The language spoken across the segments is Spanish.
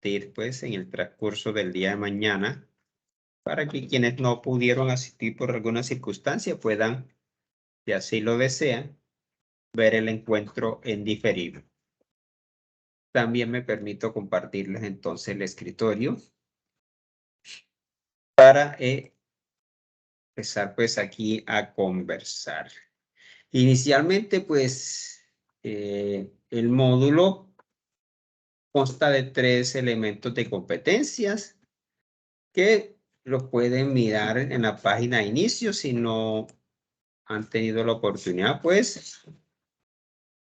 compartir pues en el transcurso del día de mañana para que quienes no pudieron asistir por alguna circunstancia puedan, si así lo desean, ver el encuentro en diferido. También me permito compartirles entonces el escritorio para empezar pues aquí a conversar. Inicialmente pues el módulo consta de 3 elementos de competencias que los pueden mirar en la página de inicio si no han tenido la oportunidad, pues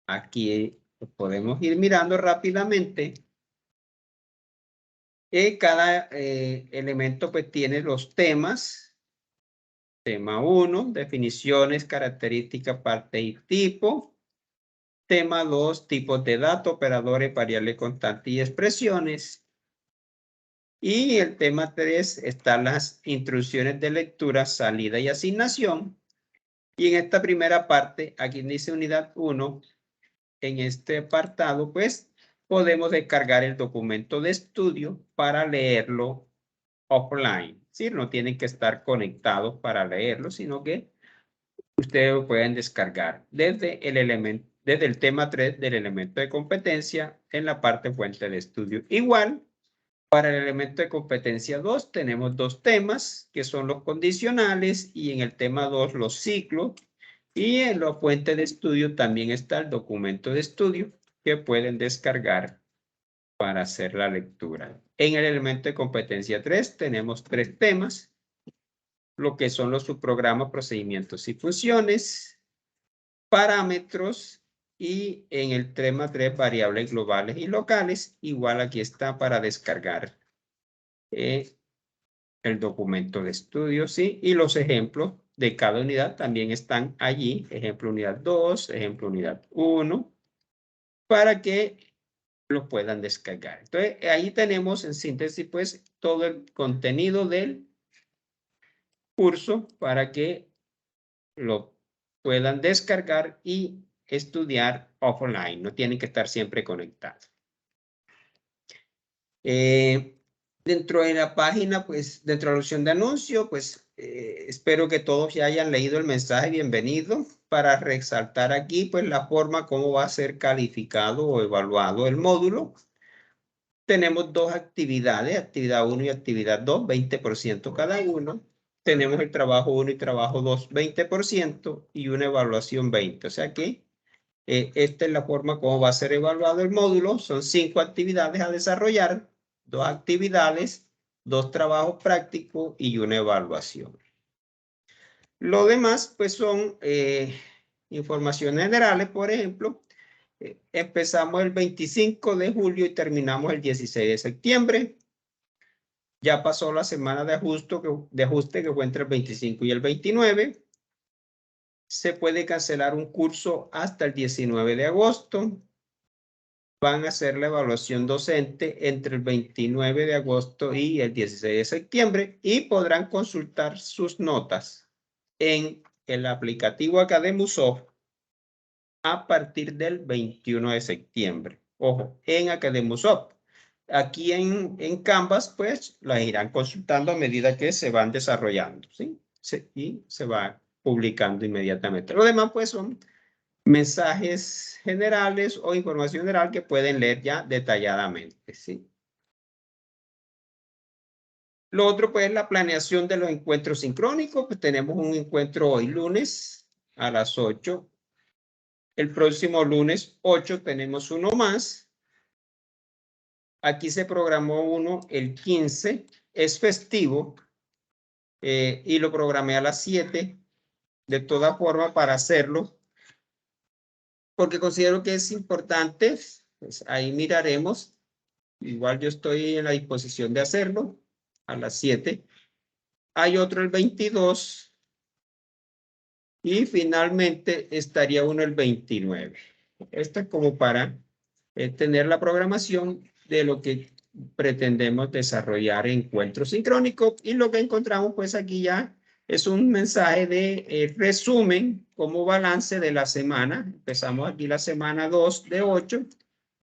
aquí podemos ir mirando rápidamente. Cada elemento pues tiene los temas. Tema 1, definiciones, características, parte y tipo. Tema 2, tipos de datos, operadores, variables constantes y expresiones. Y el tema 3 están las instrucciones de lectura, salida y asignación. Y en esta primera parte, aquí dice unidad 1, en este apartado, pues podemos descargar el documento de estudio para leerlo offline. ¿Sí? No tienen que estar conectados para leerlo, sino que ustedes lo pueden descargar desde el tema 3 del elemento de competencia en la parte fuente de estudio. Igual, para el elemento de competencia 2 tenemos 2 temas que son los condicionales y en el tema 2 los ciclos. Y en la fuente de estudio también está el documento de estudio que pueden descargar para hacer la lectura. En el elemento de competencia 3 tenemos 3 temas, lo que son los subprogramas, procedimientos y funciones, parámetros y en el tema 3 variables globales y locales. Igual aquí está para descargar el documento de estudio, ¿sí? Y los ejemplos de cada unidad también están allí. Ejemplo unidad 2, ejemplo unidad 1, para que lo puedan descargar. Entonces, ahí tenemos en síntesis, pues, todo el contenido del curso para que lo puedan descargar y estudiar offline. No tienen que estar siempre conectados. Dentro de la página, pues, dentro de la opción de anuncio, pues, espero que todos ya hayan leído el mensaje bienvenido para resaltar aquí, pues, la forma como va a ser calificado o evaluado el módulo. Tenemos 2 actividades, actividad 1 y actividad 2, 20% cada uno. Tenemos el trabajo 1 y trabajo 2, 20% y una evaluación 20. O sea que esta es la forma como va a ser evaluado el módulo. Son 5 actividades a desarrollar, 2 actividades, 2 trabajos prácticos y una evaluación. Lo demás, pues, son informaciones generales. Por ejemplo, empezamos el 25 de julio y terminamos el 16 de septiembre. Ya pasó la semana de ajuste que fue entre el 25 y el 29. Se puede cancelar un curso hasta el 19 de agosto. Van a hacer la evaluación docente entre el 29 de agosto y el 16 de septiembre y podrán consultar sus notas en el aplicativo Academusoft a partir del 21 de septiembre. Ojo, en Academusoft. Aquí en Canvas, pues, las irán consultando a medida que se van desarrollando, ¿sí? Y se va publicando inmediatamente. Lo demás, pues, son mensajes generales o información general que pueden leer ya detalladamente, ¿sí? Lo otro, pues, la planeación de los encuentros sincrónicos. Pues tenemos un encuentro hoy lunes a las 8. El próximo lunes 8 tenemos uno más. Aquí se programó uno el 15. Es festivo y lo programé a las 7. De toda forma, para hacerlo, porque considero que es importante, pues ahí miraremos. Igual yo estoy en la disposición de hacerlo a las 7. Hay otro el 22 y finalmente estaría uno el 29. Esto es como para tener la programación de lo que pretendemos desarrollar encuentros sincrónicos, y lo que encontramos pues aquí ya es un mensaje de resumen como balance de la semana. Empezamos aquí la semana 2 de 8,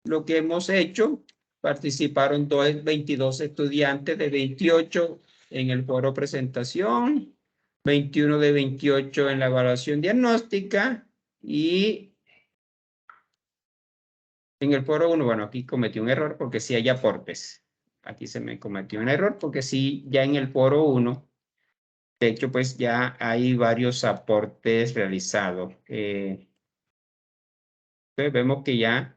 lo que hemos hecho Participaron 22 estudiantes de 28 en el foro presentación, 21 de 28 en la evaluación diagnóstica y en el foro 1, bueno, aquí cometí un error porque sí hay aportes. Aquí se me cometió un error porque sí, ya en el foro 1, de hecho, pues ya hay varios aportes realizados. Entonces vemos que ya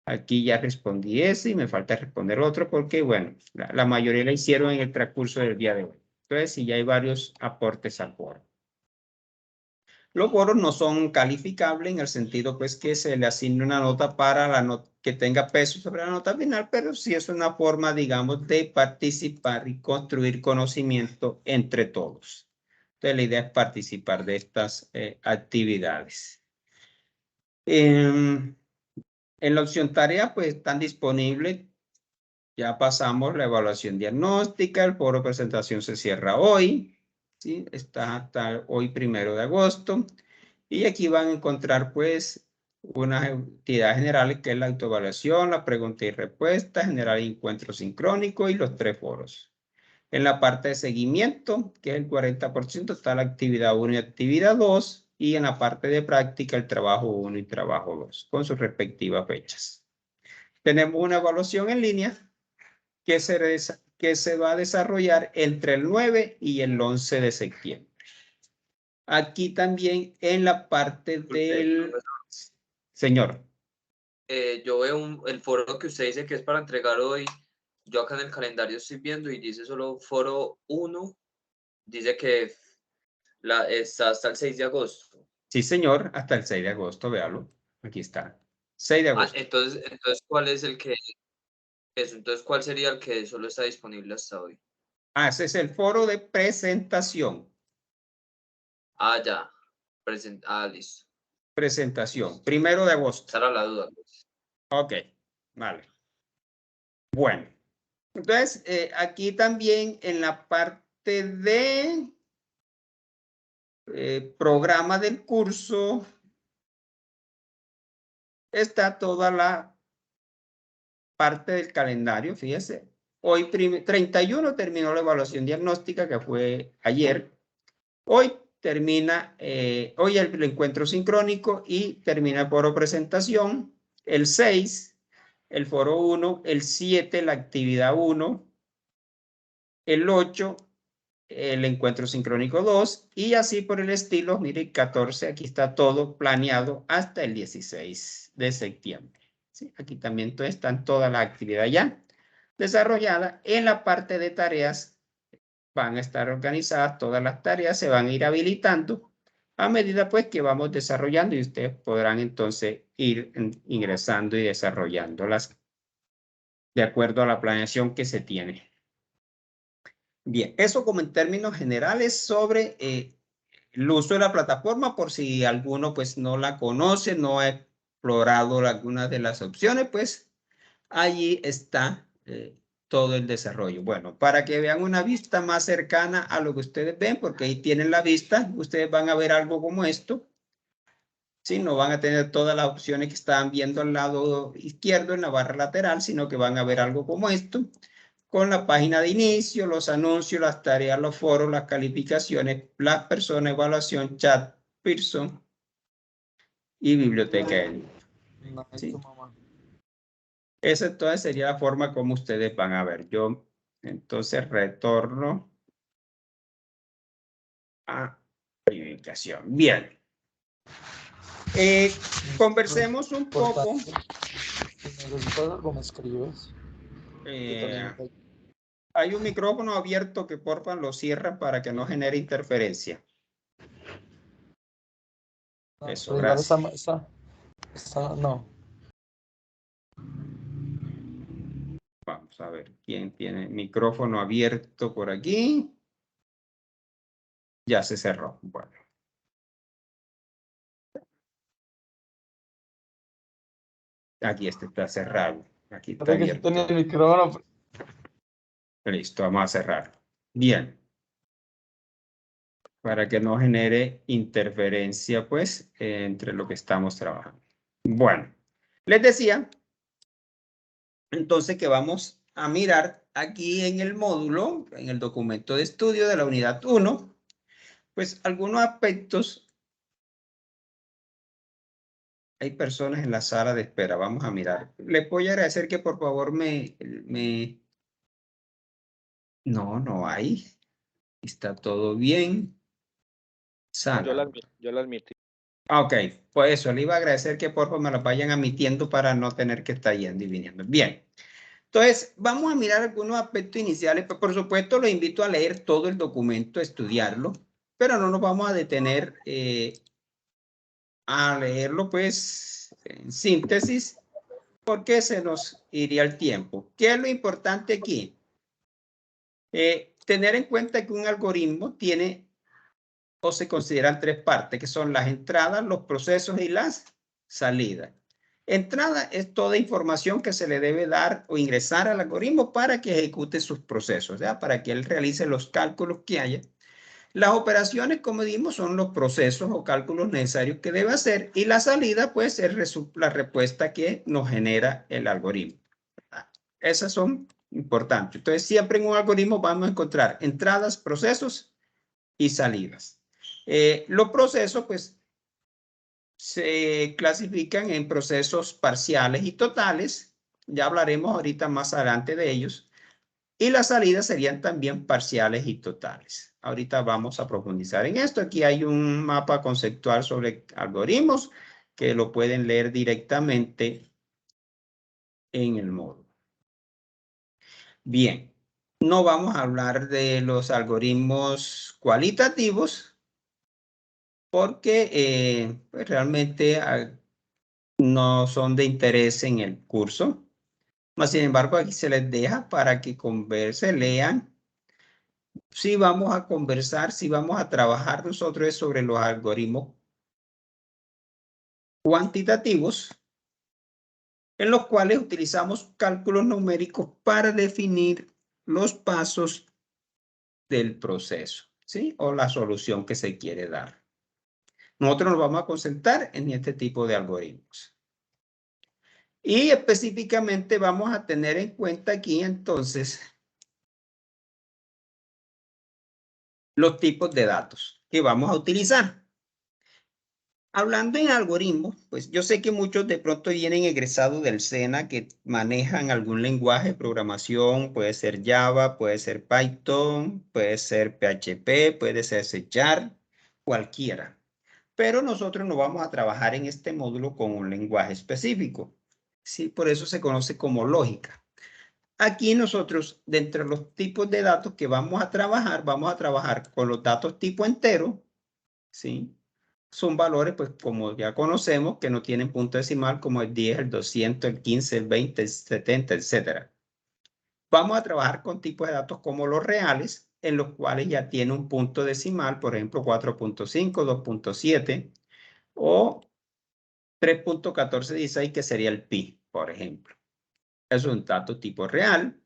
aquí ya respondí ese y me falta responder otro porque, bueno, la mayoría la hicieron en el transcurso del día de hoy. Entonces, sí, ya hay varios aportes al foro. Los foros no son calificables en el sentido, pues, que se le asigne una nota para la nota que tenga peso sobre la nota final, pero sí es una forma, digamos, de participar y construir conocimiento entre todos. Entonces, la idea es participar de estas actividades. En la opción tarea, pues, están disponibles. Ya pasamos la evaluación diagnóstica, el foro de presentación se cierra hoy, ¿sí? Está hasta hoy 1 de agosto. Y aquí van a encontrar pues unas actividades generales que es la autoevaluación, la pregunta y respuesta, generar encuentro sincrónico y los 3 foros. En la parte de seguimiento, que es el 40%, está la actividad 1 y actividad 2. Y en la parte de práctica, el trabajo 1 y trabajo 2, con sus respectivas fechas. Tenemos una evaluación en línea que se va a desarrollar entre el 9 y el 11 de septiembre. Aquí también en la parte del... Señor. Yo veo el foro que usted dice que es para entregar hoy. Yo acá en el calendario estoy viendo y dice solo foro 1. Dice que está hasta el 6 de agosto. Sí, señor, hasta el 6 de agosto, véalo. Aquí está. 6 de agosto. Entonces, ¿cuál es el que eso? Entonces, ¿cuál sería el que solo está disponible hasta hoy? Ese es el foro de presentación. Ya. Listo. Presentación, 1 de agosto. Esa era la duda. Ok, vale. Bueno, entonces aquí también en la parte de programa del curso está toda la parte del calendario, fíjese. Hoy 31 terminó la evaluación diagnóstica que fue ayer. Hoy termina, hoy el encuentro sincrónico y termina el foro presentación. El 6, el foro 1, el 7, la actividad 1, el 8, el encuentro sincrónico 2 y así por el estilo. Mire, 14, aquí está todo planeado hasta el 16 de septiembre. ¿Sí? Aquí también están toda la actividad ya desarrollada. En la parte de tareas van a estar organizadas todas las tareas, se van a ir habilitando a medida pues que vamos desarrollando y ustedes podrán entonces ir ingresando y desarrollándolas de acuerdo a la planeación que se tiene. Bien, eso como en términos generales sobre el uso de la plataforma, por si alguno pues no la conoce, no ha explorado alguna de las opciones, pues allí está todo el desarrollo. Bueno, para que vean una vista más cercana a lo que ustedes ven, porque ahí tienen la vista, ustedes van a ver algo como esto. Sí, no van a tener todas las opciones que estaban viendo al lado izquierdo en la barra lateral, sino que van a ver algo como esto, con la página de inicio, los anuncios, las tareas, los foros, las calificaciones, las personas, evaluación, chat, Pearson y biblioteca. ¿Sí? Esa entonces sería la forma como ustedes van a ver. Yo entonces retorno a publicación. Bien. Conversemos un poco. Si necesitas algo, me escribes. Hay un micrófono abierto que porfa lo cierran para que no genere interferencia. Eso, gracias. No. Vamos a ver quién tiene micrófono abierto por aquí. Ya se cerró. Bueno. Aquí está cerrado. Aquí está abierto. Tenía el micrófono. Listo, vamos a cerrar. Bien. Para que no genere interferencia, pues, entre lo que estamos trabajando. Bueno, les decía entonces que vamos a mirar aquí en el módulo, en el documento de estudio de la unidad 1, pues algunos aspectos. Hay personas en la sala de espera, vamos a mirar. Les voy a agradecer que por favor No hay. Está todo bien. Sala. Yo la admití. Ok, pues eso, le iba a agradecer que por favor me lo vayan admitiendo para no tener que estar yendo y viniendo. Bien, entonces vamos a mirar algunos aspectos iniciales. Pues, por supuesto, los invito a leer todo el documento, a estudiarlo, pero no nos vamos a detener a leerlo pues en síntesis porque se nos iría el tiempo. ¿Qué es lo importante aquí? Tener en cuenta que un algoritmo tiene o se consideran tres partes, que son las entradas, los procesos y las salidas. Entrada es toda información que se le debe dar o ingresar al algoritmo para que ejecute sus procesos, ¿ya? Para que él realice los cálculos que haya. Las operaciones, como dijimos, son los procesos o cálculos necesarios que debe hacer y la salida, pues, es la respuesta que nos genera el algoritmo. Esas son importantes. Entonces, siempre en un algoritmo vamos a encontrar entradas, procesos y salidas. Los procesos, pues, se clasifican en procesos parciales y totales. Ya hablaremos ahorita más adelante de ellos. Y las salidas serían también parciales y totales. Ahorita vamos a profundizar en esto. Aquí hay un mapa conceptual sobre algoritmos que lo pueden leer directamente en el módulo. Bien, no vamos a hablar de los algoritmos cualitativos porque pues realmente no son de interés en el curso. Sin embargo, aquí se les deja para que conversen, lean. Si vamos a conversar, si vamos a trabajar nosotros sobre los algoritmos cuantitativos, en los cuales utilizamos cálculos numéricos para definir los pasos del proceso, ¿sí? O la solución que se quiere dar. Nosotros nos vamos a concentrar en este tipo de algoritmos. Y específicamente vamos a tener en cuenta aquí entonces los tipos de datos que vamos a utilizar. Hablando en algoritmos, pues yo sé que muchos de pronto vienen egresados del SENA que manejan algún lenguaje de programación, puede ser Java, puede ser Python, puede ser PHP, puede ser C#, cualquiera. Pero nosotros no vamos a trabajar en este módulo con un lenguaje específico. Sí, por eso se conoce como lógica. Aquí nosotros, dentro de los tipos de datos que vamos a trabajar con los datos tipo entero, ¿sí? Son valores, pues, como ya conocemos, que no tienen punto decimal, como el 10, el 200, el 15, el 20, el 70, etc. Vamos a trabajar con tipos de datos como los reales, en los cuales ya tiene un punto decimal, por ejemplo, 4.5, 2.7 o 3.1416, que sería el pi, por ejemplo. Es un dato tipo real.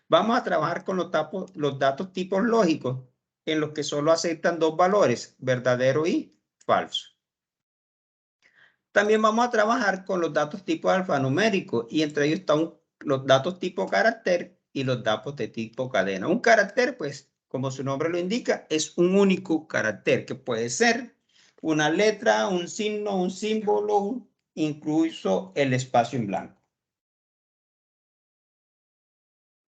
Vamos a trabajar con los datos tipos lógicos, en los que solo aceptan dos valores, verdadero y falso. También vamos a trabajar con los datos tipo alfanumérico y entre ellos están los datos tipo carácter y los datos de tipo cadena. Un carácter, pues, como su nombre lo indica, es un único carácter que puede ser una letra, un signo, un símbolo, incluso el espacio en blanco.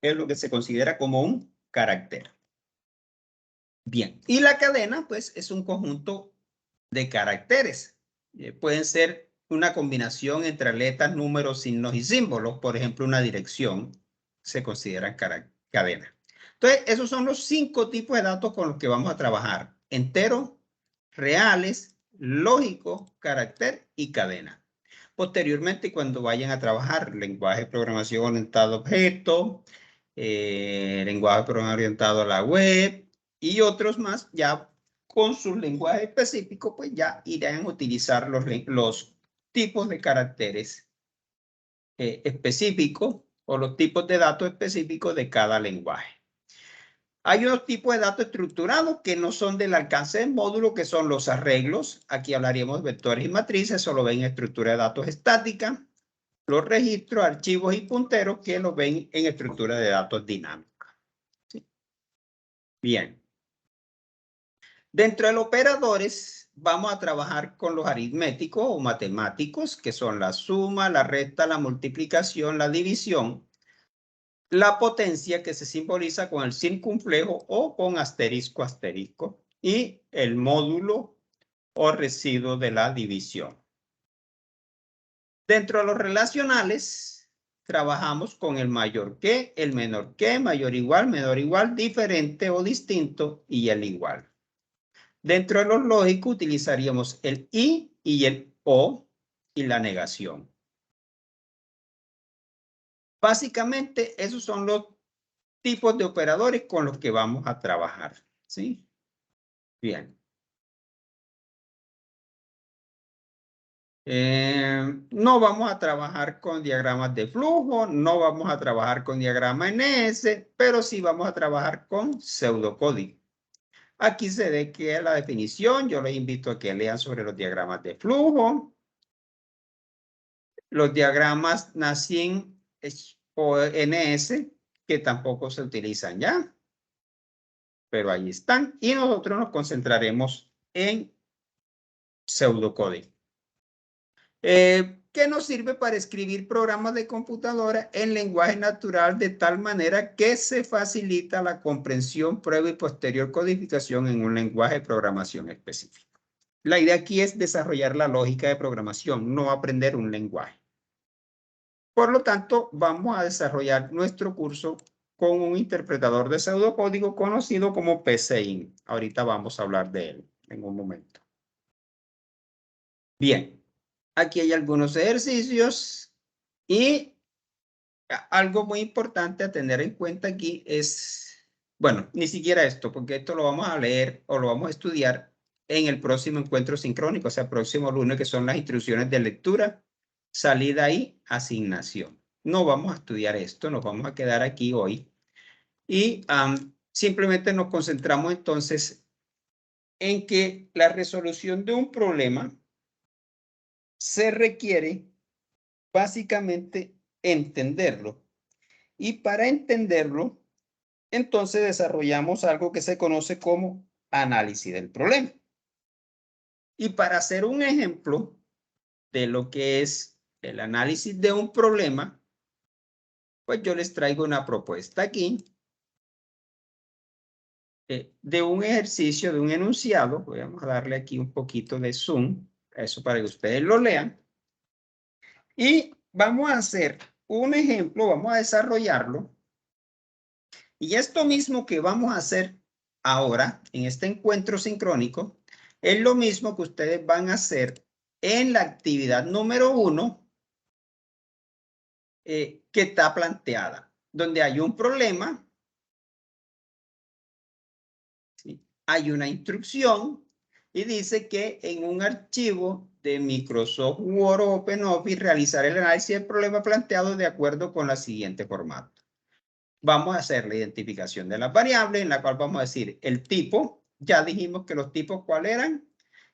Es lo que se considera como un carácter. Bien, y la cadena, pues, es un conjunto de caracteres. Pueden ser una combinación entre letras, números, signos y símbolos. Por ejemplo, una dirección se considera cadena. Entonces, esos son los 5 tipos de datos con los que vamos a trabajar. Entero, reales, lógico, carácter y cadena. Posteriormente, cuando vayan a trabajar lenguaje de programación orientado a objetos, lenguaje de programación orientado a la web y otros más, ya con sus lenguajes específicos, pues ya irán a utilizar los tipos de caracteres específicos o los tipos de datos específicos de cada lenguaje. Hay unos tipos de datos estructurados que no son del alcance del módulo, que son los arreglos. Aquí hablaríamos de vectores y matrices, solo ven estructura de datos estática. los registros, archivos y punteros que lo ven en estructura de datos dinámica. ¿Sí? Bien. Dentro de los operadores, vamos a trabajar con los aritméticos o matemáticos, que son la suma, la resta, la multiplicación, la división, la potencia, que se simboliza con el circunflejo o con asterisco, asterisco, y el módulo o residuo de la división. Dentro de los relacionales, trabajamos con el mayor que, el menor que, mayor igual, menor igual, diferente o distinto y el igual. Dentro de los lógicos utilizaríamos el y el o y la negación. Básicamente, esos son los tipos de operadores con los que vamos a trabajar. ¿Sí? Bien. No vamos a trabajar con diagramas de flujo, no vamos a trabajar con diagrama NS, pero sí vamos a trabajar con pseudocódigo. Aquí se ve que la definición, yo les invito a que lean sobre los diagramas de flujo. Los diagramas NASIN o NS, que tampoco se utilizan ya, pero ahí están. Y nosotros nos concentraremos en pseudocódigo. Que nos sirve para escribir programas de computadora en lenguaje natural de tal manera que se facilita la comprensión, prueba y posterior codificación en un lenguaje de programación específico. La idea aquí es desarrollar la lógica de programación, no aprender un lenguaje. Por lo tanto, vamos a desarrollar nuestro curso con un interpretador de pseudocódigo conocido como PCIN. Ahorita vamos a hablar de él en un momento. Bien, aquí hay algunos ejercicios y algo muy importante a tener en cuenta aquí es, bueno, ni siquiera esto, porque esto lo vamos a leer o lo vamos a estudiar en el próximo encuentro sincrónico, o sea, próximo lunes, que son las instrucciones de lectura, salida y asignación. No vamos a estudiar esto, nos vamos a quedar aquí hoy y simplemente nos concentramos entonces en que la resolución de un problema se requiere básicamente entenderlo. Y para entenderlo, entonces desarrollamos algo que se conoce como análisis del problema. Y para hacer un ejemplo de lo que es el análisis de un problema, pues yo les traigo una propuesta aquí de un ejercicio, de un enunciado. Vamos a darle aquí un poquito de zoom, eso para que ustedes lo lean. Y vamos a hacer un ejemplo, vamos a desarrollarlo. Y esto mismo que vamos a hacer ahora en este encuentro sincrónico es lo mismo que ustedes van a hacer en la actividad número 1 que está planteada, donde hay un problema, ¿sí? Hay una instrucción y dice que en un archivo de Microsoft Word o OpenOffice realizar el análisis del problema planteado de acuerdo con la siguiente formato. Vamos a hacer la identificación de las variables en la cual vamos a decir el tipo. Ya dijimos que los tipos ¿cuáles eran?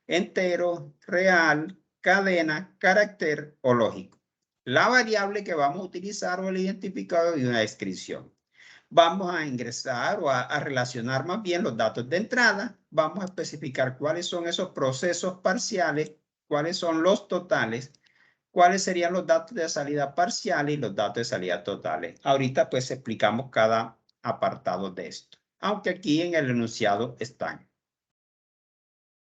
Entero, real, cadena, carácter o lógico. La variable que vamos a utilizar o el identificador y una descripción. Vamos a ingresar o a relacionar más bien los datos de entrada. Vamos a especificar cuáles son esos procesos parciales, cuáles son los totales, cuáles serían los datos de salida parcial y los datos de salida totales. Ahorita pues explicamos cada apartado de esto, aunque aquí en el enunciado están.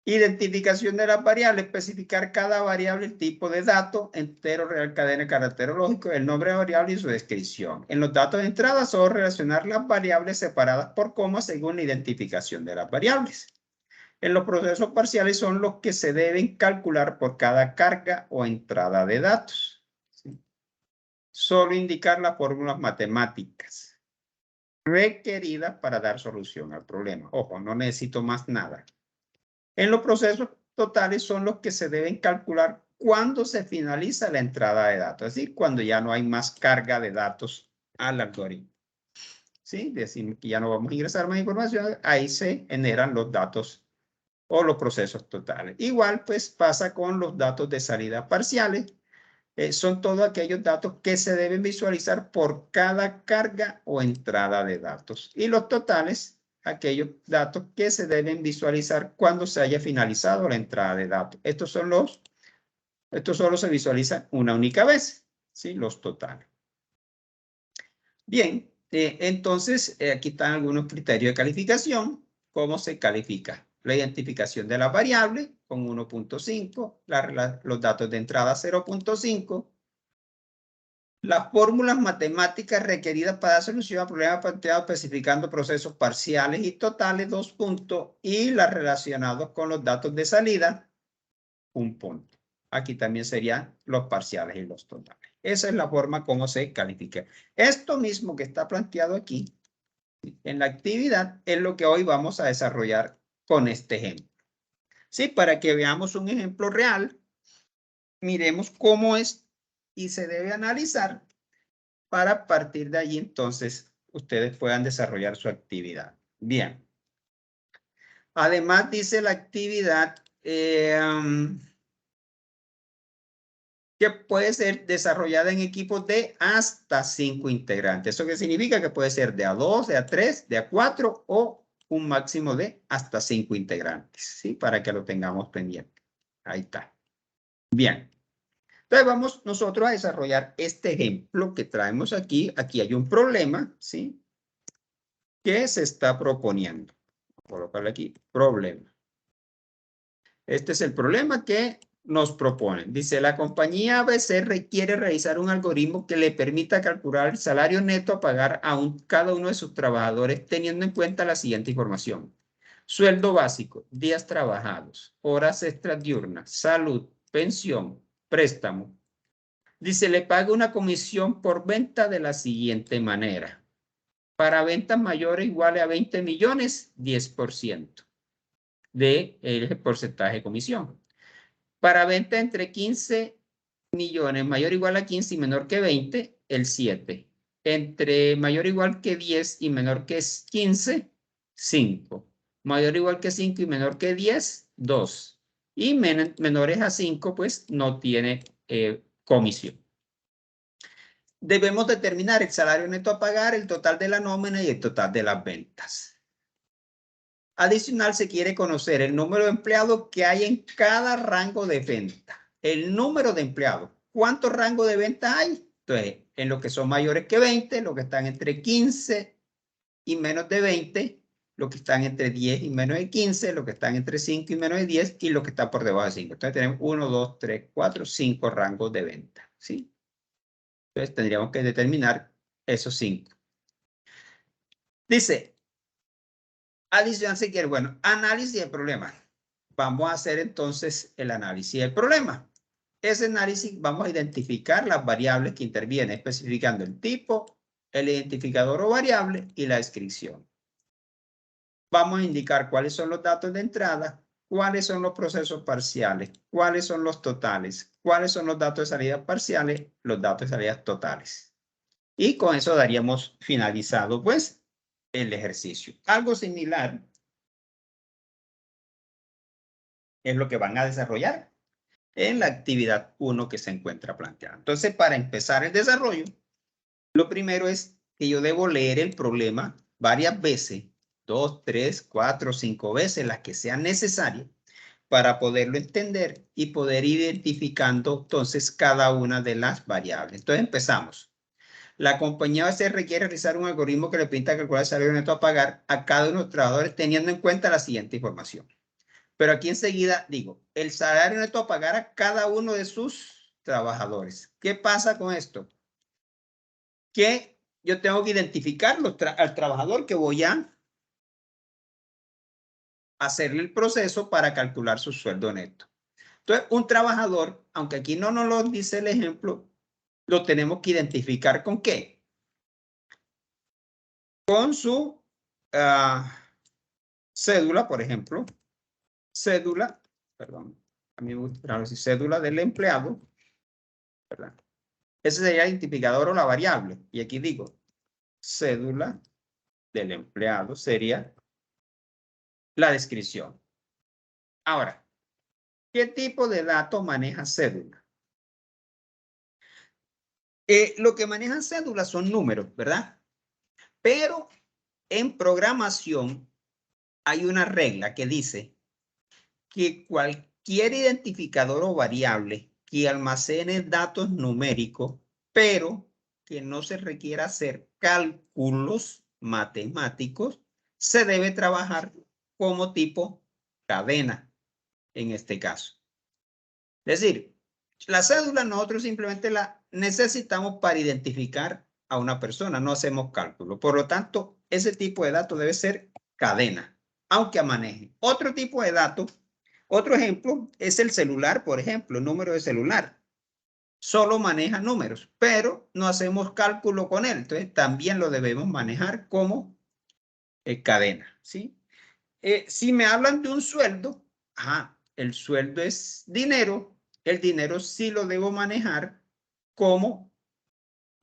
Identificación de las variables, especificar cada variable, el tipo de dato, entero, real, cadena, carácter lógico, el nombre de variable y su descripción. En los datos de entrada solo relacionar las variables separadas por comas según la identificación de las variables. En los procesos parciales son los que se deben calcular por cada carga o entrada de datos. ¿Sí? Solo indicar las fórmulas matemáticas requeridas para dar solución al problema. Ojo, no necesito más nada. En los procesos totales son los que se deben calcular cuando se finaliza la entrada de datos, es decir, cuando ya no hay más carga de datos al algoritmo. ¿Sí? Decimos que ya no vamos a ingresar más información, ahí se generan los datos o los procesos totales. Igual pues pasa con los datos de salida parciales. son todos aquellos datos que se deben visualizar por cada carga o entrada de datos. Y los totales, aquellos datos que se deben visualizar cuando se haya finalizado la entrada de datos. Estos solo se visualizan una única vez, ¿sí? Los totales. Bien, entonces aquí están algunos criterios de calificación. ¿Cómo se califica? La identificación de la variable con 1.5, los datos de entrada 0.5, las fórmulas matemáticas requeridas para dar solución a problemas planteados especificando procesos parciales y totales, 2 puntos, y las relacionados con los datos de salida, 1 punto. Aquí también serían los parciales y los totales. Esa es la forma como se califica. Esto mismo que está planteado aquí en la actividad es lo que hoy vamos a desarrollar con este ejemplo. Sí, para que veamos un ejemplo real, miremos cómo es y se debe analizar para partir de allí entonces ustedes puedan desarrollar su actividad. Bien. Además dice la actividad que puede ser desarrollada en equipos de hasta 5 integrantes. ¿Eso qué significa? Que puede ser de a 2, de a 3, de a 4 o un máximo de hasta 5 integrantes, ¿sí? Para que lo tengamos pendiente. Ahí está. Bien. Entonces vamos nosotros a desarrollar este ejemplo que traemos aquí. Aquí hay un problema, ¿sí? Que se está proponiendo. Voy a colocarle aquí, problema. Este es el problema que nos proponen. Dice, la compañía ABC requiere realizar un algoritmo que le permita calcular el salario neto a pagar a cada uno de sus trabajadores teniendo en cuenta la siguiente información. Sueldo básico, días trabajados, horas extras diurnas, salud, pensión, préstamo. Dice, le paga una comisión por venta de la siguiente manera. Para ventas mayores iguales a 20 millones, 10% del porcentaje de comisión. Para venta entre 15 millones, mayor o igual a 15 y menor que 20, el 7. Entre mayor o igual que 10 y menor que 15, 5. Mayor o igual que 5 y menor que 10, 2. Y menores a 5, pues no tiene comisión. Debemos determinar el salario neto a pagar, el total de la nómina y el total de las ventas. Adicional, se quiere conocer el número de empleados que hay en cada rango de venta. El número de empleados. ¿Cuántos rangos de venta hay? Entonces, en los que son mayores que 20, los que están entre 15 y menos de 20, los que están entre 10 y menos de 15, los que están entre 5 y menos de 10 y los que están por debajo de 5. Entonces, tenemos 1, 2, 3, 4, 5 rangos de venta, ¿sí? Entonces, tendríamos que determinar esos 5. Dice, adicional se quiere, bueno, análisis del problema. Vamos a hacer entonces el análisis del problema. Ese análisis vamos a identificar las variables que intervienen, especificando el tipo, el identificador o variable y la descripción. Vamos a indicar cuáles son los datos de entrada, cuáles son los procesos parciales, cuáles son los totales, cuáles son los datos de salida parciales, los datos de salida totales. Y con eso daríamos finalizado, pues, el ejercicio. Algo similar es lo que van a desarrollar en la actividad 1 que se encuentra planteada. Entonces, para empezar el desarrollo, lo primero es que yo debo leer el problema varias veces, 2, 3, 4, 5 veces, las que sean necesarias, para poderlo entender y poder ir identificando entonces cada una de las variables. Entonces, empezamos. La compañía se requiere realizar un algoritmo que le permita calcular el salario neto a pagar a cada uno de los trabajadores teniendo en cuenta la siguiente información. Pero aquí enseguida digo, el salario neto a pagar a cada uno de sus trabajadores. ¿Qué pasa con esto? Que yo tengo que identificar al trabajador que voy a hacerle el proceso para calcular su sueldo neto. Entonces, un trabajador, aunque aquí no nos lo dice el ejemplo, lo tenemos que identificar ¿con qué? Con su cédula, por ejemplo. Cédula, perdón, a mí me gusta decir cédula del empleado, ¿verdad? Ese sería el identificador o la variable. Y aquí digo, cédula del empleado sería la descripción. Ahora, ¿qué tipo de datos maneja cédula? Lo que manejan cédulas son números, ¿verdad? Pero en programación hay una regla que dice que cualquier identificador o variable que almacene datos numéricos, pero que no se requiera hacer cálculos matemáticos, se debe trabajar como tipo cadena en este caso. Es decir, la cédula nosotros simplemente la necesitamos para identificar a una persona, no hacemos cálculo. Por lo tanto, ese tipo de datos debe ser cadena, aunque maneje. Otro tipo de datos, otro ejemplo es el celular, por ejemplo, el número de celular. Solo maneja números, pero no hacemos cálculo con él. Entonces, también lo debemos manejar como cadena, ¿sí? Si me hablan de un sueldo, el sueldo es dinero, el dinero sí lo debo manejar como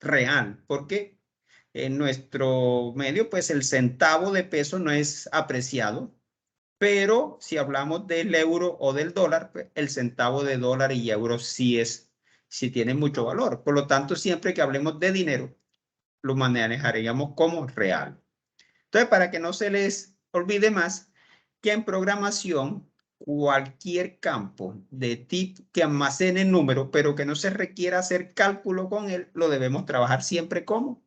real, porque en nuestro medio, pues el centavo de peso no es apreciado, pero si hablamos del euro o del dólar, pues el centavo de dólar y euro sí tiene mucho valor. Por lo tanto, siempre que hablemos de dinero, lo manejaríamos como real. Entonces, para que no se les olvide más, que en programación cualquier campo de tipo que almacene números, pero que no se requiera hacer cálculo con él, lo debemos trabajar siempre como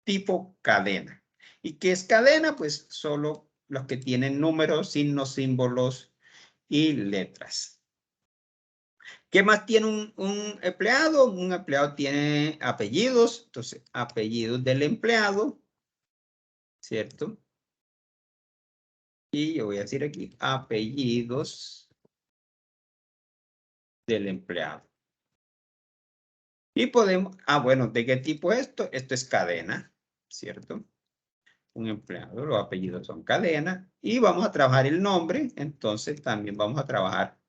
tipo cadena. ¿Y qué es cadena? Pues solo los que tienen números, signos, símbolos y letras. ¿Qué más tiene un empleado? Un empleado tiene apellidos, entonces apellidos del empleado, ¿cierto? Y yo voy a decir aquí apellidos del empleado. Y podemos, bueno, ¿de qué tipo es esto? Esto es cadena, ¿cierto? Un empleado, los apellidos son cadena. Y vamos a trabajar el nombre, entonces también vamos a trabajar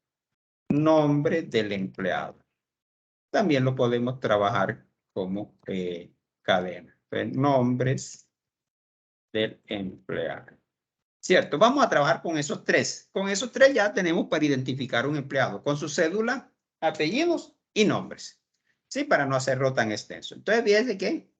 nombre del empleado. También lo podemos trabajar como cadena. Entonces, nombres del empleado. ¿Cierto? Vamos a trabajar con esos tres. Con esos tres ya tenemos para identificar un empleado, con su cédula, apellidos y nombres. ¿Sí? Para no hacerlo tan extenso. Entonces, fíjense que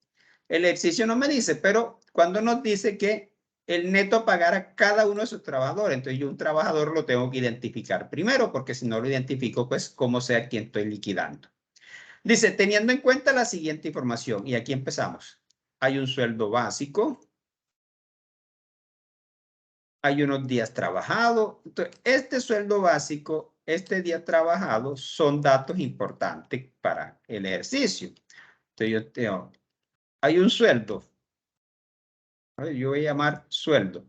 el ejercicio no me dice, pero cuando nos dice que el neto a pagar a cada uno de sus trabajadores, entonces yo un trabajador lo tengo que identificar primero, porque si no lo identifico, pues, ¿cómo sé a quién estoy liquidando? Dice, teniendo en cuenta la siguiente información, y aquí empezamos. Hay un sueldo básico, hay unos días trabajados. Entonces, este sueldo básico, este día trabajado, son datos importantes para el ejercicio. Entonces, yo tengo, hay un sueldo. Yo voy a llamar sueldo.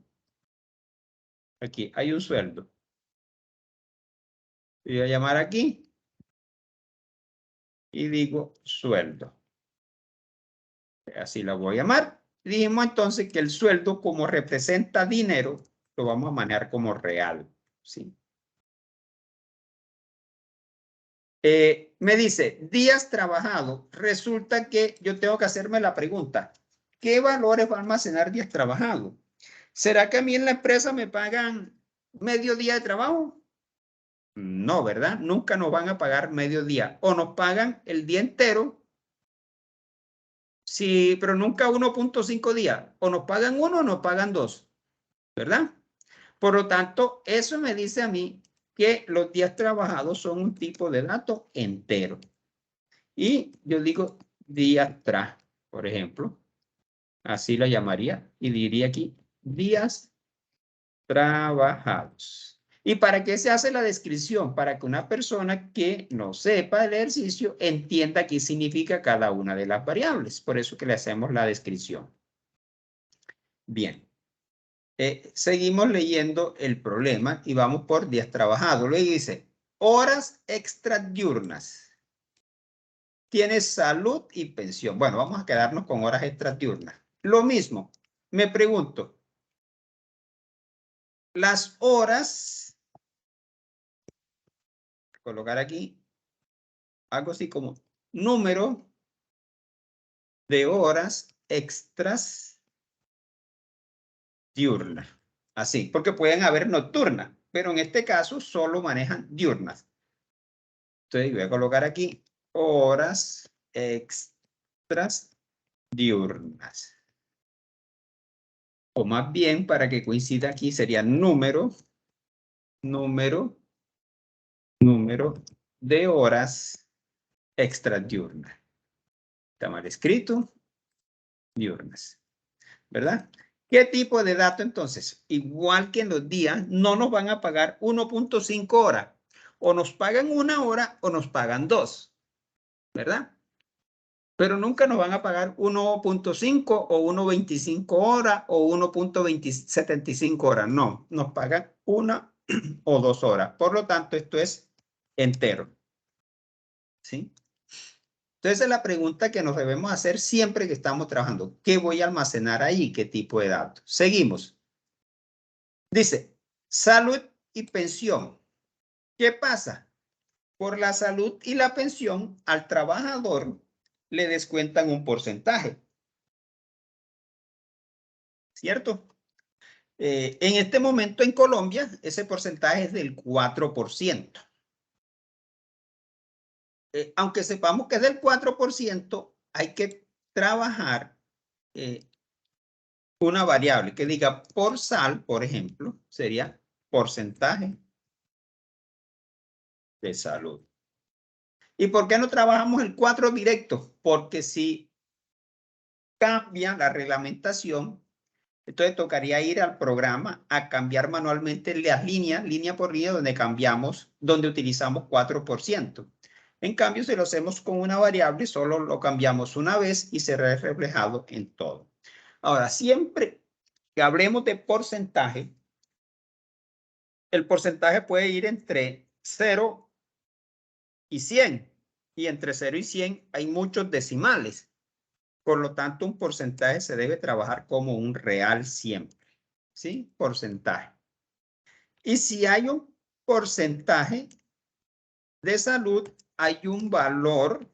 Aquí, hay un sueldo. Voy a llamar aquí y digo sueldo. Así la voy a llamar. Dijimos entonces que el sueldo, como representa dinero, lo vamos a manejar como real. ¿Sí? Me dice, días trabajados. Resulta que yo tengo que hacerme la pregunta, ¿qué valores va a almacenar días trabajados? ¿Será que a mí en la empresa me pagan medio día de trabajo? No, ¿verdad? Nunca nos van a pagar medio día. O nos pagan el día entero, sí, pero nunca 1.5 días. O nos pagan uno o nos pagan dos, ¿verdad? Por lo tanto, eso me dice a mí que los días trabajados son un tipo de dato entero. Y yo digo días tras, por ejemplo. Así la llamaría y diría aquí días trabajados. ¿Y para qué se hace la descripción? Para que una persona que no sepa el ejercicio entienda qué significa cada una de las variables. Por eso que le hacemos la descripción. Bien. Seguimos leyendo el problema y vamos por días trabajados. Luego dice, horas extradiurnas. Tienes salud y pensión. Bueno, vamos a quedarnos con horas extradiurnas. Lo mismo, me pregunto, las horas, colocar aquí, algo así como número de horas extras diurnas. Así, porque pueden haber nocturnas, pero en este caso solo manejan diurnas. Entonces voy a colocar aquí horas extras diurnas. O más bien, para que coincida aquí, sería número de horas extradiurnas. Está mal escrito, diurnas, ¿verdad? ¿Qué tipo de dato entonces? Igual que en los días, no nos van a pagar 1.5 horas. O nos pagan 1 hora o nos pagan 2, ¿verdad? Pero nunca nos van a pagar 1.5 o 1.25 horas o 1.75 horas. No, nos pagan 1 o 2 horas. Por lo tanto, esto es entero. ¿Sí? Entonces, la pregunta que nos debemos hacer siempre que estamos trabajando, ¿qué voy a almacenar ahí? ¿Qué tipo de datos? Seguimos. Dice, salud y pensión. ¿Qué pasa? Por la salud y la pensión, al trabajador le descuentan un porcentaje. ¿Cierto? En este momento en Colombia, ese porcentaje es del 4%. Aunque sepamos que es del 4%, hay que trabajar una variable que diga por sal, por ejemplo, sería porcentaje de salud. ¿Y por qué no trabajamos el 4 directo? Porque si cambia la reglamentación, entonces tocaría ir al programa a cambiar manualmente las líneas, línea por línea, donde cambiamos, donde utilizamos 4%. En cambio, si lo hacemos con una variable, solo lo cambiamos una vez y será reflejado en todo. Ahora, siempre que hablemos de porcentaje, el porcentaje puede ir entre 0 y 100. Y entre 0 y 100 hay muchos decimales. Por lo tanto, un porcentaje se debe trabajar como un real siempre. ¿Sí? Porcentaje. Y si hay un porcentaje de salud, hay un valor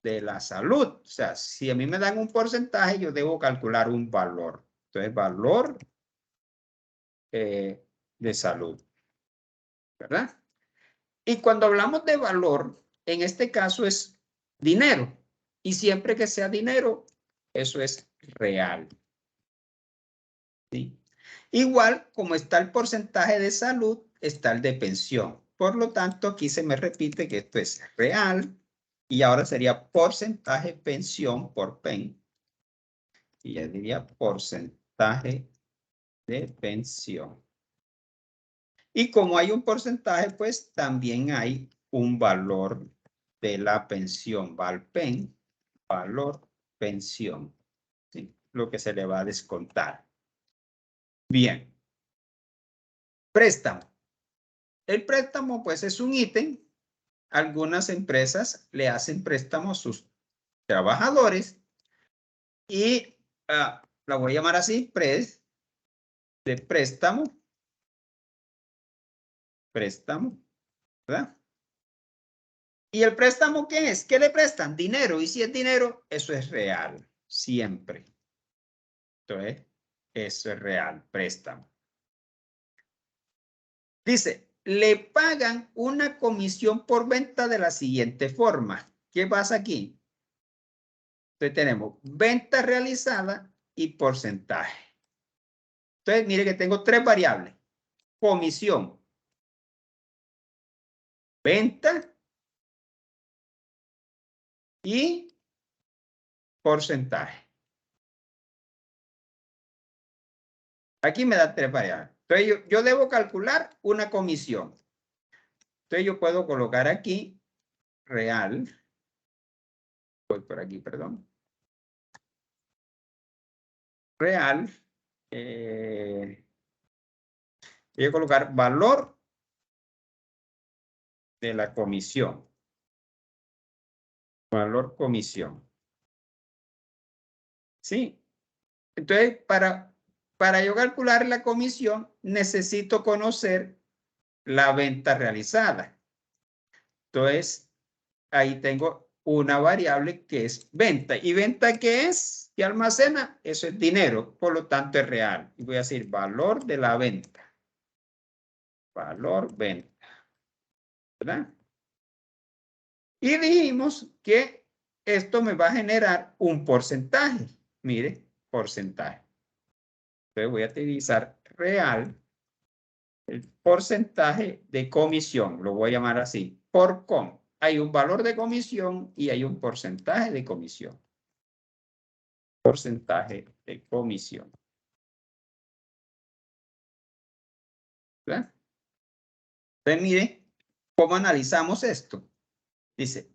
de la salud. O sea, si a mí me dan un porcentaje, yo debo calcular un valor. Entonces, valor de salud. ¿Verdad? Y cuando hablamos de valor, en este caso es dinero. Y siempre que sea dinero, eso es real. ¿Sí? Igual como está el porcentaje de salud, está el de pensión. Por lo tanto, aquí se me repite que esto es real y ahora sería porcentaje pensión por PEN. Y ya diría porcentaje de pensión. Y como hay un porcentaje, pues también hay un valor de la pensión, VALPEN, valor pensión, ¿sí? Lo que se le va a descontar. Bien. Préstamo. El préstamo, pues, es un ítem. Algunas empresas le hacen préstamo a sus trabajadores y la voy a llamar así, de préstamo, ¿verdad? ¿Y el préstamo qué es? ¿Qué le prestan? Dinero. Y si es dinero, eso es real, siempre. Entonces, eso es real, préstamo. Dice, le pagan una comisión por venta de la siguiente forma. ¿Qué pasa aquí? Entonces tenemos venta realizada y porcentaje. Entonces, mire que tengo 3 variables. Comisión, venta y porcentaje. Aquí me da 3 variables. Entonces, yo debo calcular una comisión. Entonces, yo puedo colocar aquí real. Voy por aquí, perdón. Real. Voy a colocar valor de la comisión. Valor comisión. ¿Sí? Entonces, para yo calcular la comisión, necesito conocer la venta realizada. Entonces, ahí tengo una variable que es venta. ¿Y venta qué es? ¿Qué almacena? Eso es dinero, por lo tanto es real. Y voy a decir valor de la venta. Valor venta. ¿Verdad? Y dijimos que esto me va a generar un porcentaje. Mire, porcentaje. Entonces voy a utilizar real, el porcentaje de comisión, lo voy a llamar así, por com. Hay un valor de comisión y hay un porcentaje de comisión. Porcentaje de comisión. ¿Verdad? Entonces, mire cómo analizamos esto. Dice,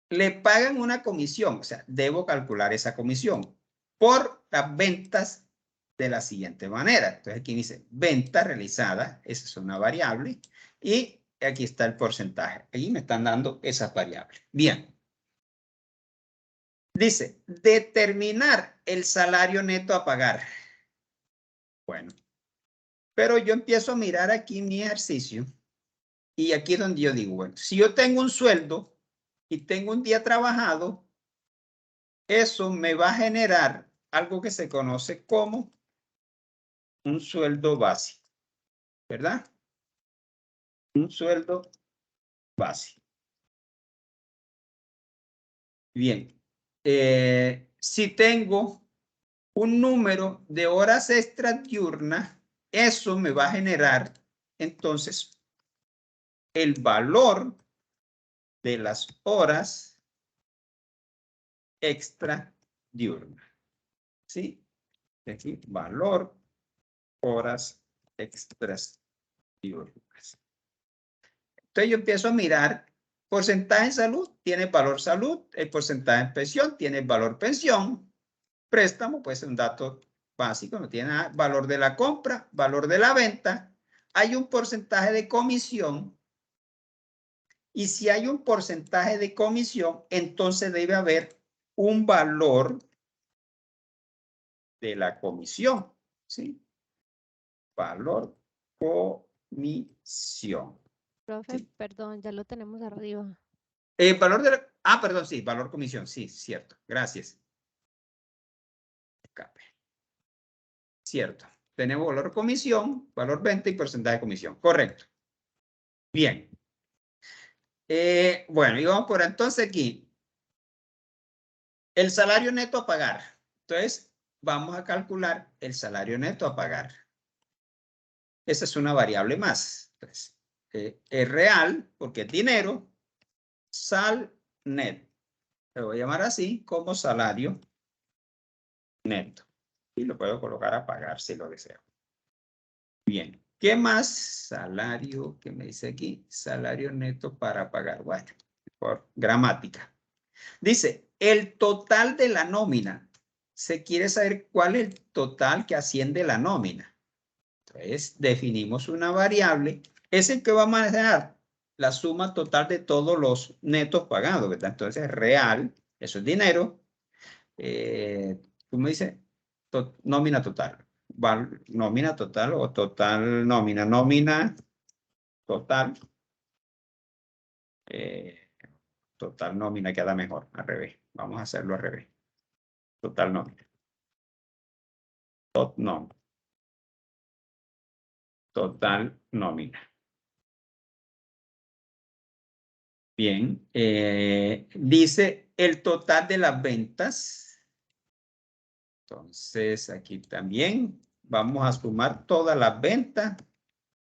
le pagan una comisión, o sea, debo calcular esa comisión por las ventas de la siguiente manera. Entonces aquí dice venta realizada, esa es una variable, y aquí está el porcentaje. Ahí me están dando esas variables. Bien. Dice, determinar el salario neto a pagar. Bueno, pero yo empiezo a mirar aquí mi ejercicio y aquí es donde yo digo, bueno, si yo tengo un sueldo y tengo un día trabajado, eso me va a generar algo que se conoce como un sueldo básico, ¿verdad? Un sueldo básico. Bien. Si tengo un número de horas extras diurnas, eso me va a generar entonces el valor de las horas extra diurnas. ¿Sí? Aquí, valor, horas extras diurnas. Entonces yo empiezo a mirar porcentaje en salud, tiene valor salud, el porcentaje en pensión tiene valor pensión, préstamo, pues es un dato básico, no tiene nada, valor de la compra, valor de la venta, hay un porcentaje de comisión y si hay un porcentaje de comisión, entonces debe haber un valor de la comisión, ¿sí? Valor comisión. Profe, Sí. perdón, ya lo tenemos arriba. Valor de la, perdón, sí, valor comisión, sí, cierto, gracias. Escape. Cierto, tenemos valor comisión, valor venta y porcentaje de comisión, correcto. Bien. Bueno, y vamos por entonces aquí. El salario neto a pagar. Entonces, vamos a calcular el salario neto a pagar. Esa es una variable más. Entonces, es real porque es dinero. Sal net. Lo voy a llamar así como salario neto. Y lo puedo colocar a pagar si lo deseo. Bien. ¿Qué más? Salario, ¿qué me dice aquí? Salario neto para pagar. Bueno, por gramática. Dice, el total de la nómina. Se quiere saber cuál es el total que asciende la nómina. Entonces, definimos una variable. Es el que va a manejar la suma total de todos los netos pagados, ¿verdad? Entonces, real, eso es dinero. ¿Cómo dice? Nómina total. Nómina total o total nómina. Nómina total. Total nómina queda mejor, al revés. Vamos a hacerlo al revés. Total nómina. No. Total nómina. Bien. Dice el total de las ventas. Entonces, aquí también vamos a sumar todas las ventas.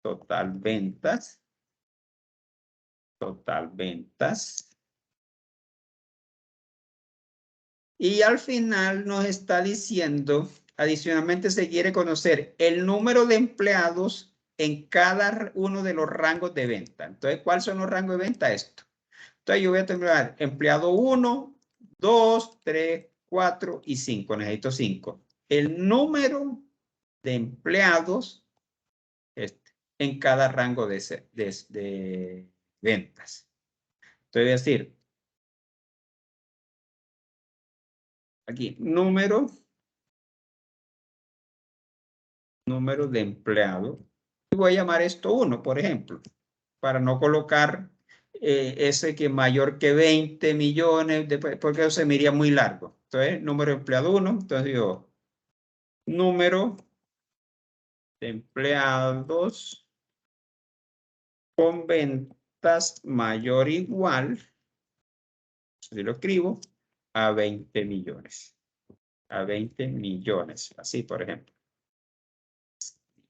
Total ventas. Total ventas. Y al final nos está diciendo, adicionalmente se quiere conocer el número de empleados en cada uno de los rangos de venta. Entonces, ¿cuáles son los rangos de venta? Esto. Entonces, yo voy a tener empleado 1, 2, 3, 4 y 5. Necesito 5. El número de empleados en cada rango de ventas. Entonces, voy a decir, aquí, número de empleados. Y voy a llamar esto 1, por ejemplo, para no colocar ese que mayor que 20 millones, porque eso se me iría muy largo. Entonces, número de empleado 1, entonces digo, número de empleados con ventas mayor o igual Si lo escribo, a 20 millones. A 20 millones. Así, por ejemplo.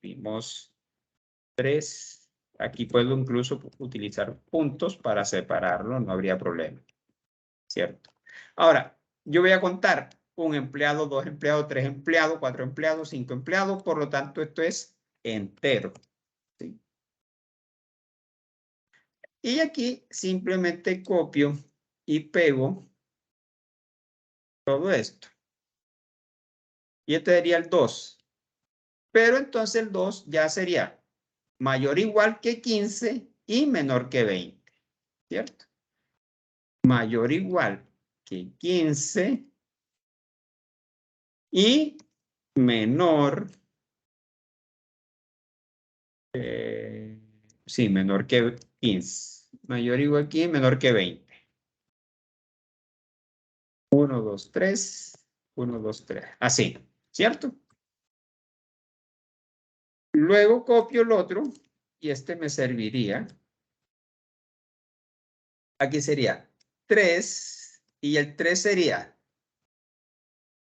Vimos 3. Aquí puedo incluso utilizar puntos para separarlo. No habría problema. ¿Cierto? Ahora, yo voy a contar 1 empleado, 2 empleados, 3 empleados, 4 empleados, 5 empleados. Por lo tanto, esto es entero. ¿Sí? Y aquí simplemente copio y pego todo esto. Y este sería el 2. Pero entonces el 2 ya sería mayor o igual que 15 y menor que 20. ¿Cierto? Mayor o igual que 15 y menor. Sí, menor que 15. Mayor o igual que menor que 20. 1, 2, 3. 1, 2, 3. Así. ¿Cierto? Luego copio el otro y este me serviría. Aquí sería 3 y el 3 sería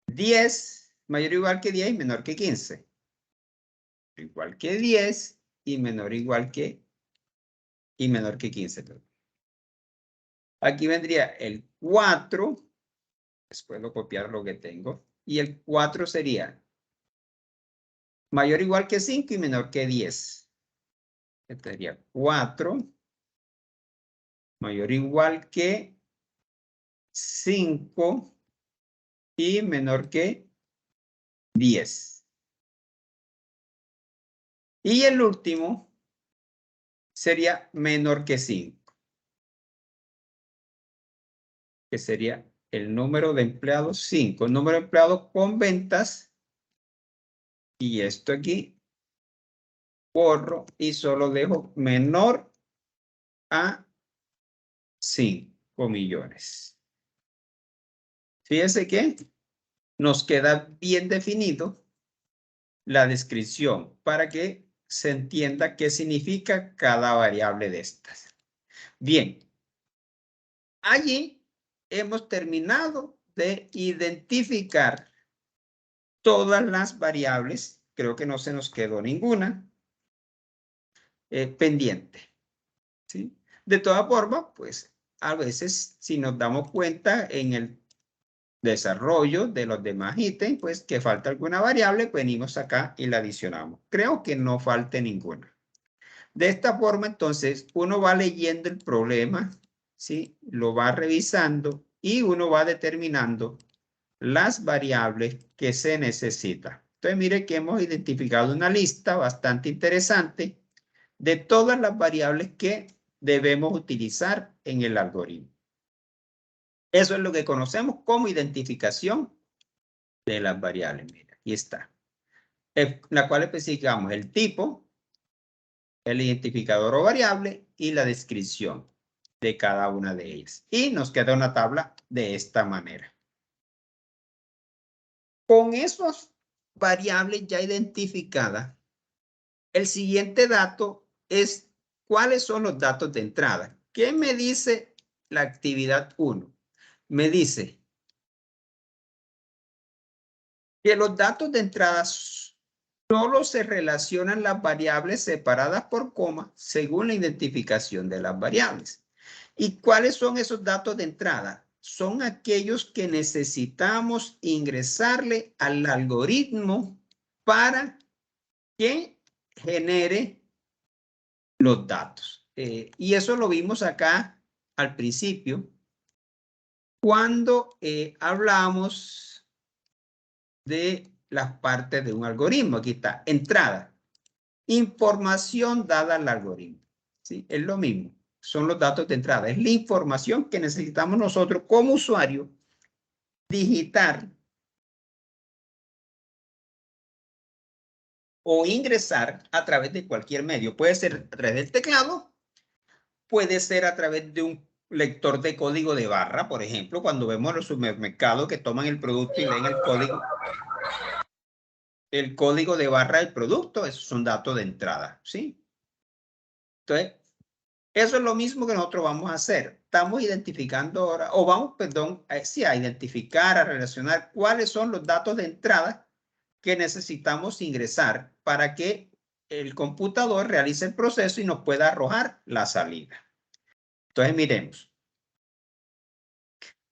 10 mayor o igual que 10 y menor que 15. Igual que 10 y menor o igual que y menor que 15. Aquí vendría el 4. Después puedo copiar lo que tengo. Y el 4 sería mayor o igual que 5 y menor que 10. Este sería 4 mayor o igual que 5 y menor que 10. Y el último sería menor que 5. Que sería el número de empleados 5. El número de empleados con ventas. Y esto aquí borro y solo dejo menor a 5 millones. Fíjense que nos queda bien definido la descripción para que se entienda qué significa cada variable de estas. Bien, allí hemos terminado de identificar todas las variables. Creo que no se nos quedó ninguna pendiente. ¿Sí? De todas formas, pues a veces si nos damos cuenta en el desarrollo de los demás ítems, pues que falta alguna variable, venimos acá y la adicionamos. Creo que no falte ninguna. De esta forma, entonces, uno va leyendo el problema, ¿sí? Lo va revisando y uno va determinando las variables que se necesitan. Entonces, mire que hemos identificado una lista bastante interesante de todas las variables que debemos utilizar en el algoritmo. Eso es lo que conocemos como identificación de las variables. Mira, aquí está. La cual especificamos el tipo, el identificador o variable y la descripción de cada una de ellas. Y nos queda una tabla de esta manera. Con esas variables ya identificadas, el siguiente dato es cuáles son los datos de entrada. ¿Qué me dice la actividad 1? Me dice que los datos de entrada solo se relacionan las variables separadas por coma según la identificación de las variables. ¿Y cuáles son esos datos de entrada? Son aquellos que necesitamos ingresarle al algoritmo para que genere los datos. Y eso lo vimos acá al principio cuando hablamos de las partes de un algoritmo. Aquí está, entrada. Información dada al algoritmo. ¿Sí? Es lo mismo. Son los datos de entrada. Es la información que necesitamos nosotros como usuario digitar o ingresar a través de cualquier medio. Puede ser a través del teclado, puede ser a través de un lector de código de barra, por ejemplo, cuando vemos los supermercados que toman el producto y leen el código de barra del producto, esos son datos de entrada, ¿sí? Entonces, Eso es lo mismo que nosotros vamos a hacer. Estamos identificando ahora, o vamos, perdón, sí, a identificar, a relacionar cuáles son los datos de entrada que necesitamos ingresar para que el computador realice el proceso y nos pueda arrojar la salida. Entonces, miremos.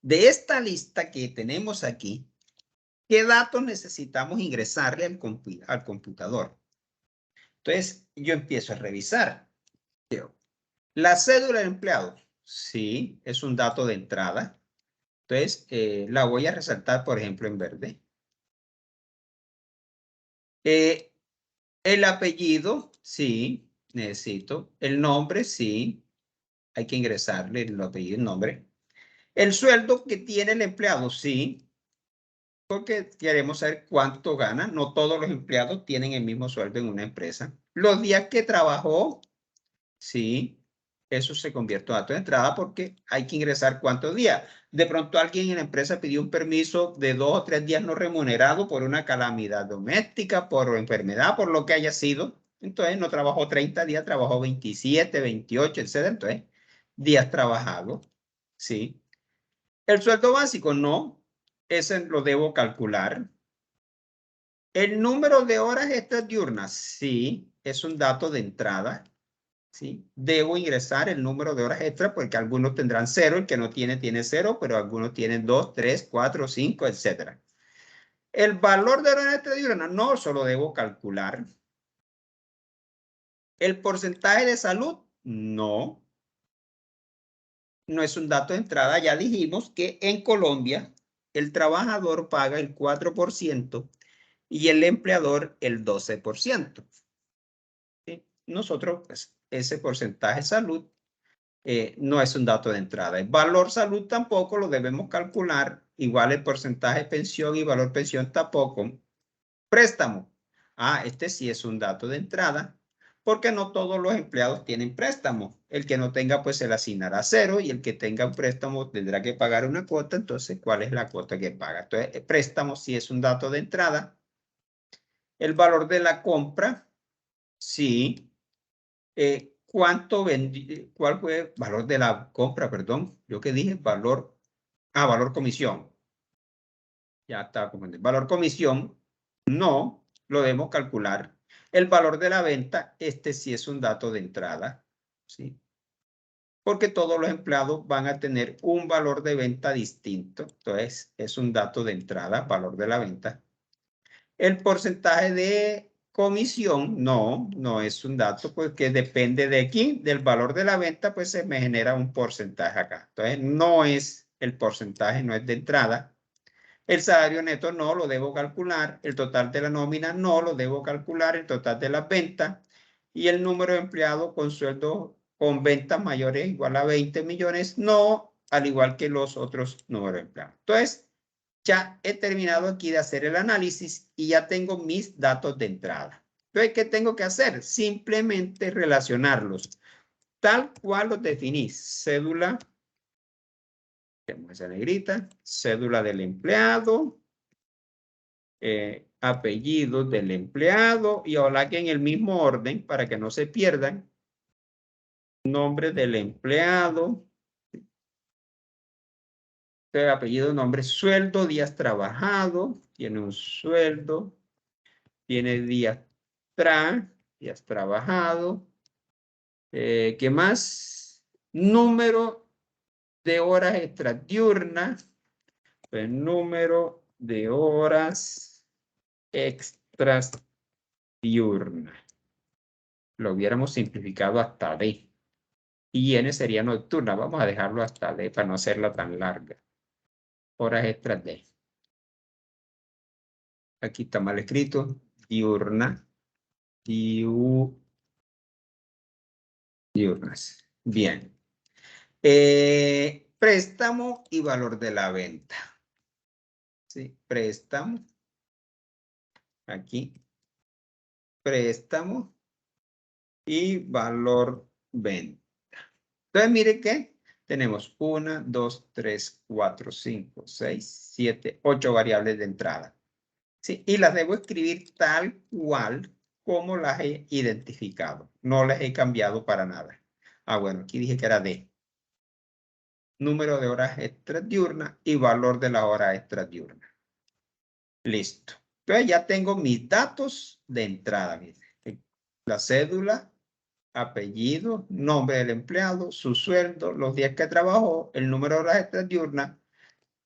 De esta lista que tenemos aquí, ¿qué datos necesitamos ingresarle al computador? Entonces, yo empiezo a revisar. La cédula del empleado, sí, es un dato de entrada. Entonces, la voy a resaltar, por ejemplo, en verde. El apellido, sí, necesito. El nombre, sí. Hay que ingresarle el apellido y el nombre. El sueldo que tiene el empleado, sí. Porque queremos saber cuánto gana. No todos los empleados tienen el mismo sueldo en una empresa. Los días que trabajó, sí. Eso se convierte en dato de entrada porque hay que ingresar cuántos días. De pronto alguien en la empresa pidió un permiso de 2 o 3 días no remunerado por una calamidad doméstica, por enfermedad, por lo que haya sido. Entonces no trabajó 30 días, trabajó 27, 28, etc. Entonces, días trabajados, sí. El sueldo básico, no. Ese lo debo calcular. El número de horas extras diurnas, sí, es un dato de entrada. ¿Sí? Debo ingresar el número de horas extra porque algunos tendrán 0, el que no tiene, tiene 0, pero algunos tienen 2, 3, 4, 5, etc. El valor de horas extra diurnas, no, solo debo calcular. El porcentaje de salud, no. No es un dato de entrada. Ya dijimos que en Colombia el trabajador paga el 4% y el empleador el 12%. ¿Sí? Nosotros, pues, ese porcentaje de salud no es un dato de entrada. El valor salud tampoco lo debemos calcular. Igual el porcentaje pensión y valor pensión tampoco. Préstamo. Este sí es un dato de entrada porque no todos los empleados tienen préstamo. El que no tenga, pues se le asignará 0 y el que tenga un préstamo tendrá que pagar una cuota. Entonces, ¿cuál es la cuota que paga? Entonces, el préstamo sí es un dato de entrada. El valor de la compra, sí. ¿Cuánto vendí? ¿Cuál fue el valor de la compra? Perdón. Yo que dije valor. Valor comisión. Ya está. Valor comisión. No. Lo debemos calcular. El valor de la venta. Este sí es un dato de entrada. ¿Sí? Porque todos los empleados van a tener un valor de venta distinto. Entonces, es un dato de entrada. Valor de la venta. El porcentaje de comisión, no es un dato porque depende de aquí, del valor de la venta, pues se me genera un porcentaje acá. Entonces, no es el porcentaje, no es de entrada. El salario neto no lo debo calcular. El total de la nómina no lo debo calcular. El total de las ventas y el número de empleados con sueldo con ventas mayores igual a 20 millones, no, al igual que los otros números de empleados. Entonces, ya he terminado aquí de hacer el análisis y ya tengo mis datos de entrada. Entonces, ¿qué tengo que hacer? Simplemente relacionarlos tal cual los definí. Cédula, tenemos esa negrita, cédula del empleado, apellido del empleado y ahora que en el mismo orden para que no se pierdan, nombre del empleado, apellido, nombre, sueldo, días trabajados, tiene un sueldo, tiene días trabajado. ¿Qué más? Número de horas extradiurnas. El número de horas extras diurnas. Lo hubiéramos simplificado hasta D. Y N sería nocturna. Vamos a dejarlo hasta D para no hacerla tan larga. Horas extras D. Aquí está mal escrito. Diurna. Diurnas. Bien. Préstamo y valor de la venta. ¿Sí? Préstamo. Aquí. Préstamo y valor venta. Entonces, mire que tenemos 1, 2, 3, 4, 5, 6, 7, 8 variables de entrada. ¿Sí? Y las debo escribir tal cual como las he identificado. No las he cambiado para nada. bueno, aquí dije que era D. Número de horas extras diurnas y valor de la hora extra diurna. Listo. Entonces ya tengo mis datos de entrada. Miren. La cédula, apellido, nombre del empleado, su sueldo, los días que trabajó, el número de horas extras diurnas,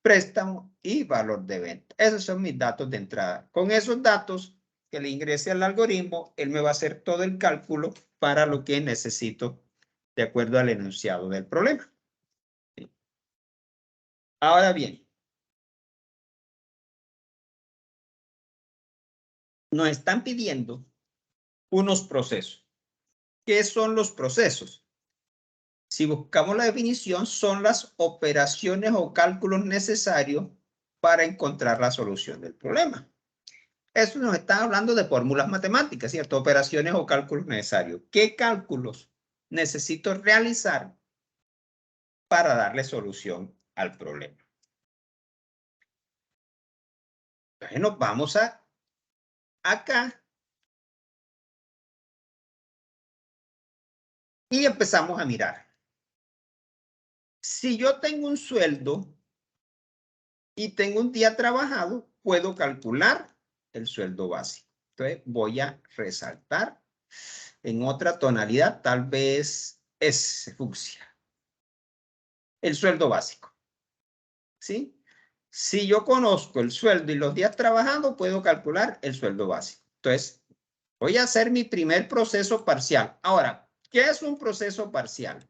préstamo y valor de venta. Esos son mis datos de entrada. Con esos datos que le ingrese al algoritmo, él me va a hacer todo el cálculo para lo que necesito de acuerdo al enunciado del problema. ¿Sí? Ahora bien, nos están pidiendo unos procesos. ¿Qué son los procesos? Si buscamos la definición, son las operaciones o cálculos necesarios para encontrar la solución del problema. Eso nos está hablando de fórmulas matemáticas, ¿cierto? Operaciones o cálculos necesarios. ¿Qué cálculos necesito realizar para darle solución al problema? Bueno, vamos a acá y empezamos a mirar. Si yo tengo un sueldo y tengo un día trabajado, puedo calcular el sueldo básico. Entonces voy a resaltar en otra tonalidad, tal vez es fucsia. El sueldo básico. ¿Sí? Si yo conozco el sueldo y los días trabajados, puedo calcular el sueldo básico. Entonces, voy a hacer mi primer proceso parcial. Ahora, ¿qué es un proceso parcial?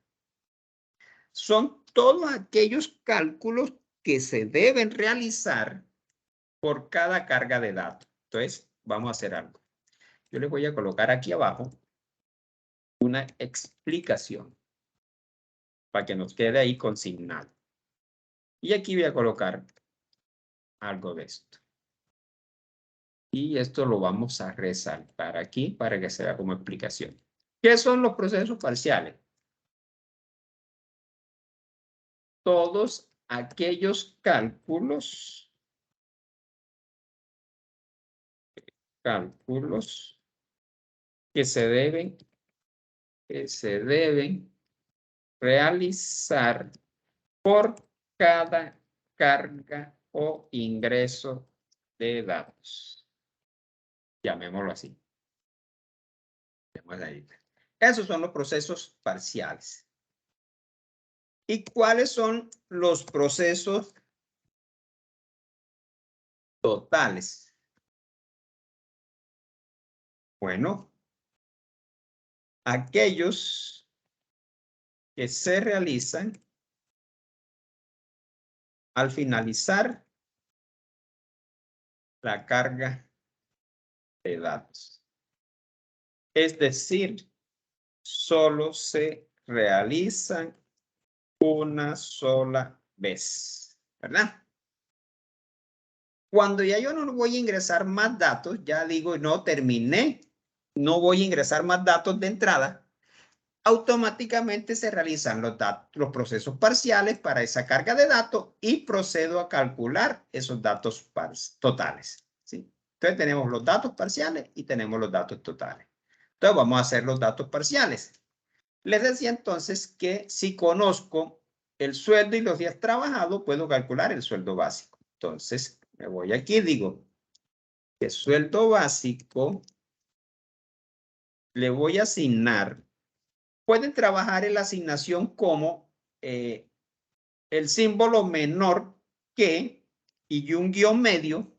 Son todos aquellos cálculos que se deben realizar por cada carga de datos. Entonces, vamos a hacer algo. Yo les voy a colocar aquí abajo una explicación para que nos quede ahí consignado. Y aquí voy a colocar algo de esto. Y esto lo vamos a resaltar aquí para que sea como explicación. ¿Qué son los procesos parciales? Todos aquellos cálculos que se deben realizar por cada carga o ingreso de datos. Llamémoslo así. Esos son los procesos parciales. ¿Y cuáles son los procesos totales? Bueno, aquellos que se realizan al finalizar la carga de datos. Es decir, solo se realizan una sola vez, ¿verdad? Cuando ya yo no voy a ingresar más datos, ya digo, no terminé, no voy a ingresar más datos de entrada, automáticamente se realizan los procesos parciales para esa carga de datos y procedo a calcular esos datos totales. ¿Sí? Entonces tenemos los datos parciales y tenemos los datos totales. Entonces vamos a hacer los datos parciales. Les decía entonces que si conozco el sueldo y los días trabajados, puedo calcular el sueldo básico. Entonces me voy aquí y digo que sueldo básico le voy a asignar. Pueden trabajar en la asignación como el símbolo menor que y un guión medio,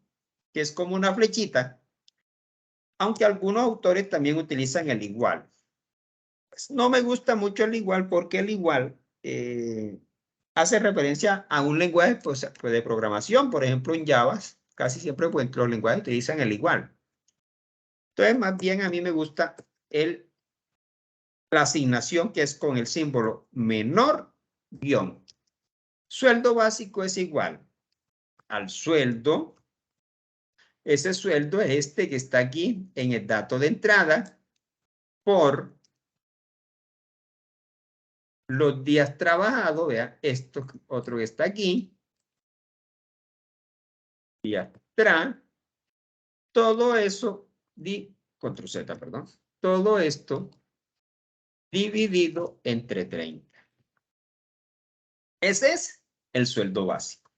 que es como una flechita, aunque algunos autores también utilizan el igual. Pues no me gusta mucho el igual porque el igual hace referencia a un lenguaje pues, de programación, por ejemplo en Java, casi siempre pues, los lenguajes utilizan el igual. Entonces, más bien a mí me gusta la asignación que es con el símbolo menor guión. Sueldo básico es igual al sueldo. Ese sueldo es este que está aquí en el dato de entrada por los días trabajados. Vea, esto otro que está aquí. Días tra. Todo eso, control Z, perdón. Todo esto dividido entre 30. Ese es el sueldo básico.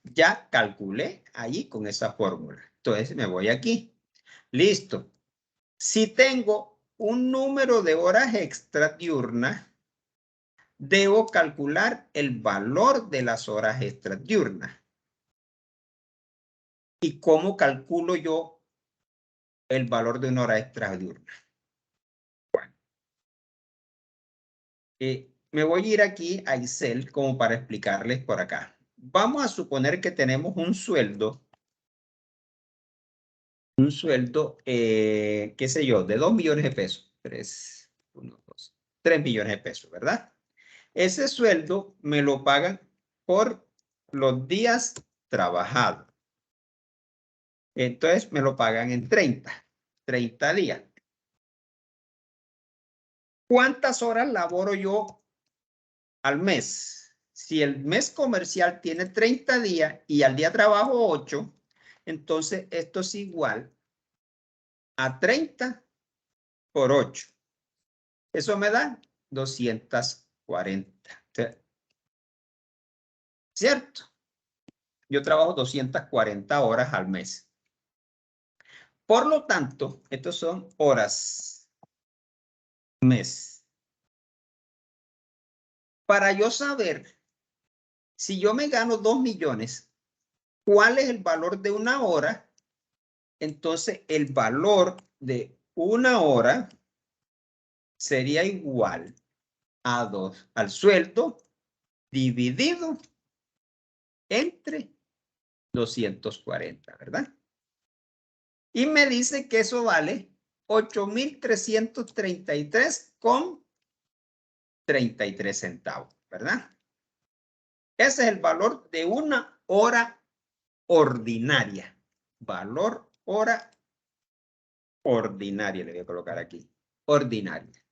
Ya calculé ahí con esa fórmula. Entonces me voy aquí. Listo. Si tengo un número de horas extra diurnas, debo calcular el valor de las horas extra diurnas. ¿Y cómo calculo yo el valor de una hora extra diurna? Bueno, me voy a ir aquí a Excel como para explicarles por acá. Vamos a suponer que tenemos un sueldo, qué sé yo, de 2 millones de pesos. 3 millones de pesos, ¿verdad? Ese sueldo me lo pagan por los días trabajados. Entonces me lo pagan en 30 días. ¿Cuántas horas laboro yo al mes? Si el mes comercial tiene 30 días y al día trabajo 8, entonces esto es igual a 30 por 8. Eso me da 240. ¿Cierto? Yo trabajo 240 horas al mes. Por lo tanto, estos son horas mes. Para yo saber si yo me gano 2 millones, ¿cuál es el valor de una hora? Entonces, el valor de una hora sería igual a 2, al sueldo dividido entre 240, ¿verdad? Y me dice que eso vale 8,333,33 centavos, ¿verdad? Ese es el valor de una hora ordinaria. Valor hora ordinaria, le voy a colocar aquí. Ordinaria.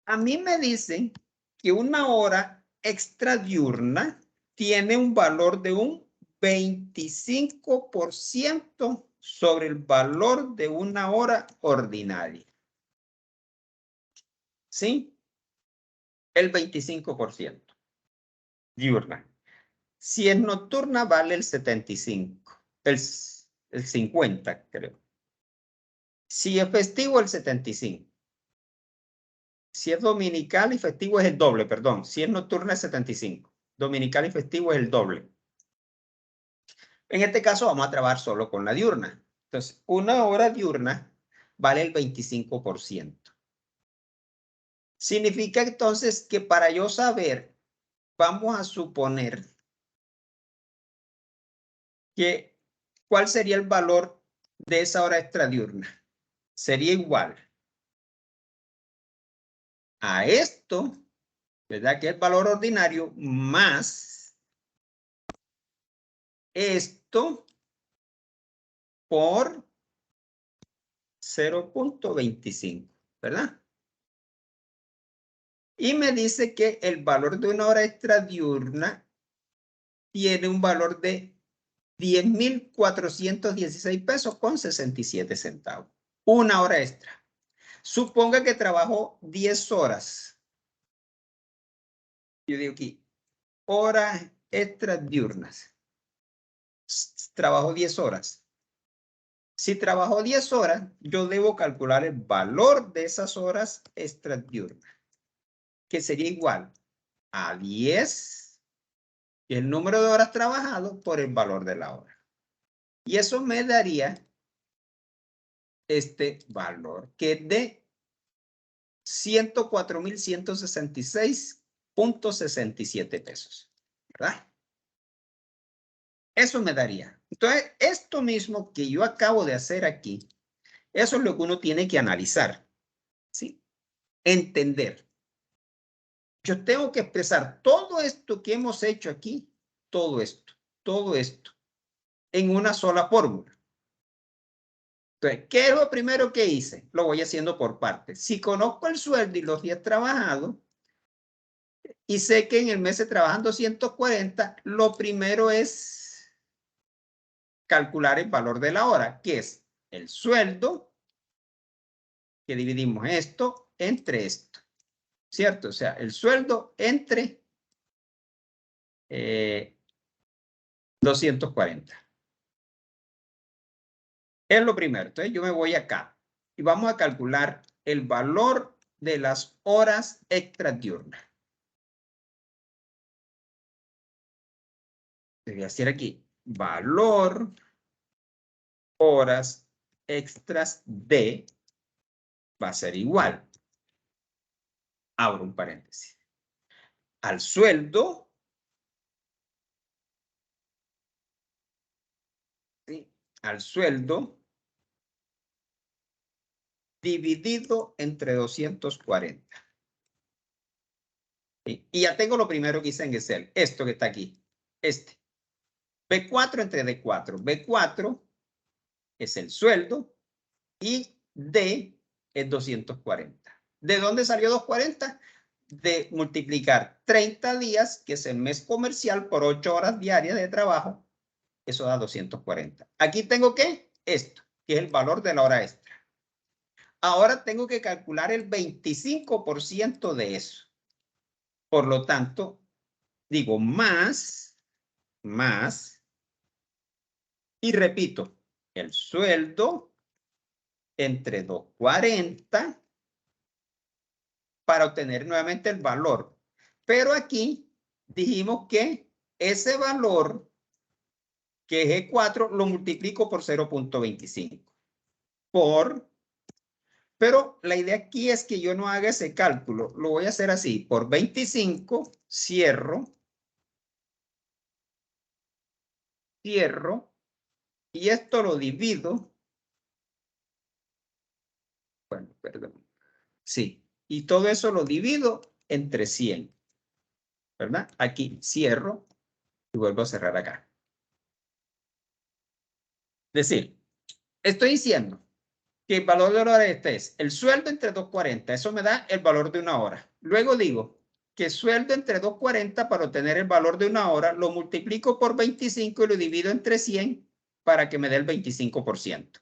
A mí me dicen que una hora extra diurna tiene un valor de un 25% sobre el valor de una hora ordinaria. ¿Sí? El 25%. Diurna. Si es nocturna, vale el 75. El 50, creo. Si es festivo, el 75. Si es dominical y festivo, es el doble, perdón. Si es nocturna, es 75. Dominical y festivo es el doble. En este caso, vamos a trabajar solo con la diurna. Entonces, una hora diurna vale el 25%. Significa entonces que para yo saber, vamos a suponer que ¿cuál sería el valor de esa hora extra diurna? Sería igual a esto, ¿verdad? Que es el valor ordinario más esto por 0.25, ¿verdad? Y me dice que el valor de una hora extra diurna tiene un valor de 10,416 pesos con 67 centavos. Una hora extra. Suponga que trabajó 10 horas. Yo digo aquí, horas extra diurnas. Trabajó 10 horas. Si trabajó 10 horas, yo debo calcular el valor de esas horas extra diurnas, que sería igual a 10, el número de horas trabajadas por el valor de la hora. Y eso me daría este valor, que es de 104,166.67 pesos, ¿verdad? Eso me daría. Entonces, esto mismo que yo acabo de hacer aquí, eso es lo que uno tiene que analizar, ¿sí? Entender. Yo tengo que expresar todo esto que hemos hecho aquí, todo esto, en una sola fórmula. Entonces, ¿qué es lo primero que hice? Lo voy haciendo por partes. Si conozco el sueldo y los días trabajados, y sé que en el mes se trabajan 240, lo primero es calcular el valor de la hora, que es el sueldo, que dividimos esto entre esto, ¿cierto? O sea, el sueldo entre 240. Es lo primero. Entonces yo me voy acá y vamos a calcular el valor de las horas extradiurnas. Voy a hacer aquí valor horas extras de va a ser igual. Abro un paréntesis. Al sueldo. ¿Sí? Al sueldo dividido entre 240. ¿Sí? Y ya tengo lo primero que hice en Excel. Esto que está aquí. Este. B4 entre D4. B4 es el sueldo y D es 240. ¿De dónde salió 240? De multiplicar 30 días, que es el mes comercial, por 8 horas diarias de trabajo. Eso da 240. Aquí tengo que esto, que es el valor de la hora extra. Ahora tengo que calcular el 25% de eso. Por lo tanto, digo más, y repito, el sueldo entre 240 para obtener nuevamente el valor. Pero aquí dijimos que ese valor, que es E4, lo multiplico por 0.25. Pero la idea aquí es que yo no haga ese cálculo. Lo voy a hacer así. Por 25, cierro, y esto lo divido. Bueno, perdón. Sí, y todo eso lo divido entre 100. ¿Verdad? Aquí cierro y vuelvo a cerrar acá. Es decir, estoy diciendo que el valor de la hora este es el sueldo entre 240. Eso me da el valor de una hora. Luego digo que sueldo entre 240 para obtener el valor de una hora, lo multiplico por 25 y lo divido entre 100 para que me dé el 25%.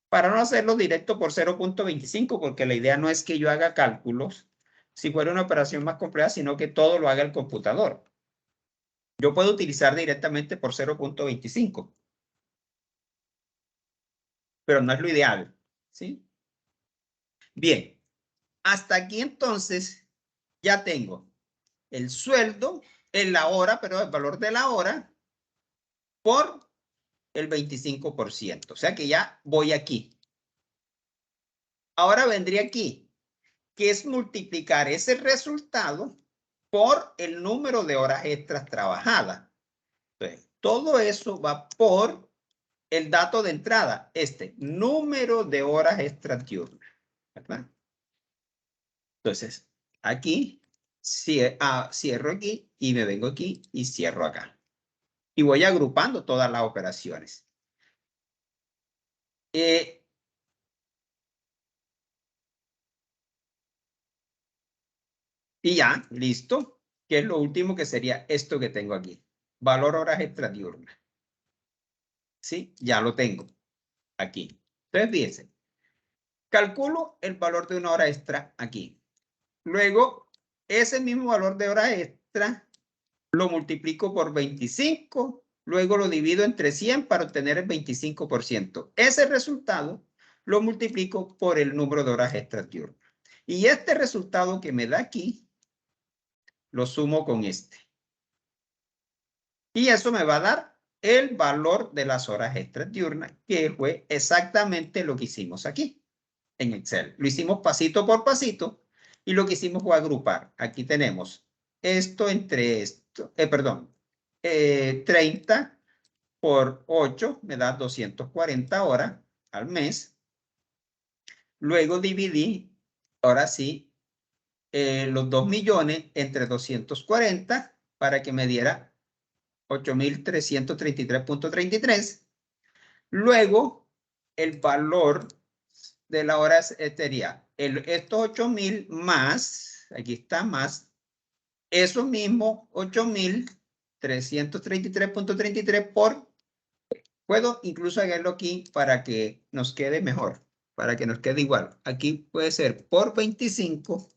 Para no hacerlo directo por 0.25, porque la idea no es que yo haga cálculos si fuera una operación más compleja, sino que todo lo haga el computador. Yo puedo utilizar directamente por 0.25, pero no es lo ideal, ¿sí? Bien, hasta aquí entonces ya tengo el sueldo en la hora, pero el valor de la hora por el 25%. O sea que ya voy aquí. Ahora vendría aquí, que es multiplicar ese resultado por el número de horas extras trabajadas. Entonces, todo eso va por el dato de entrada, este número de horas extras diurnas, ¿verdad? Entonces, aquí cierro aquí y me vengo aquí y cierro acá. Y voy agrupando todas las operaciones. Y ya, listo. Que es lo último que sería esto que tengo aquí. Valor horas extras diurnas. ¿Sí? Ya lo tengo aquí. Entonces, fíjense. Calculo el valor de una hora extra aquí. Luego, ese mismo valor de hora extra lo multiplico por 25. Luego lo divido entre 100 para obtener el 25%. Ese resultado lo multiplico por el número de horas extras diurnas. Y este resultado que me da aquí, lo sumo con este. Y eso me va a dar el valor de las horas extras diurnas, que fue exactamente lo que hicimos aquí en Excel. Lo hicimos pasito por pasito y lo que hicimos fue agrupar. Aquí tenemos esto entre esto, 30 por 8 me da 240 horas al mes. Luego dividí, ahora sí, los 2 millones entre 240 para que me diera 8.333.33. Luego, el valor de la hora sería estos 8.000 más, aquí está más, eso mismo, 8.333.33 por, puedo incluso hacerlo aquí para que nos quede mejor. para que nos quede igual. Aquí puede ser por 25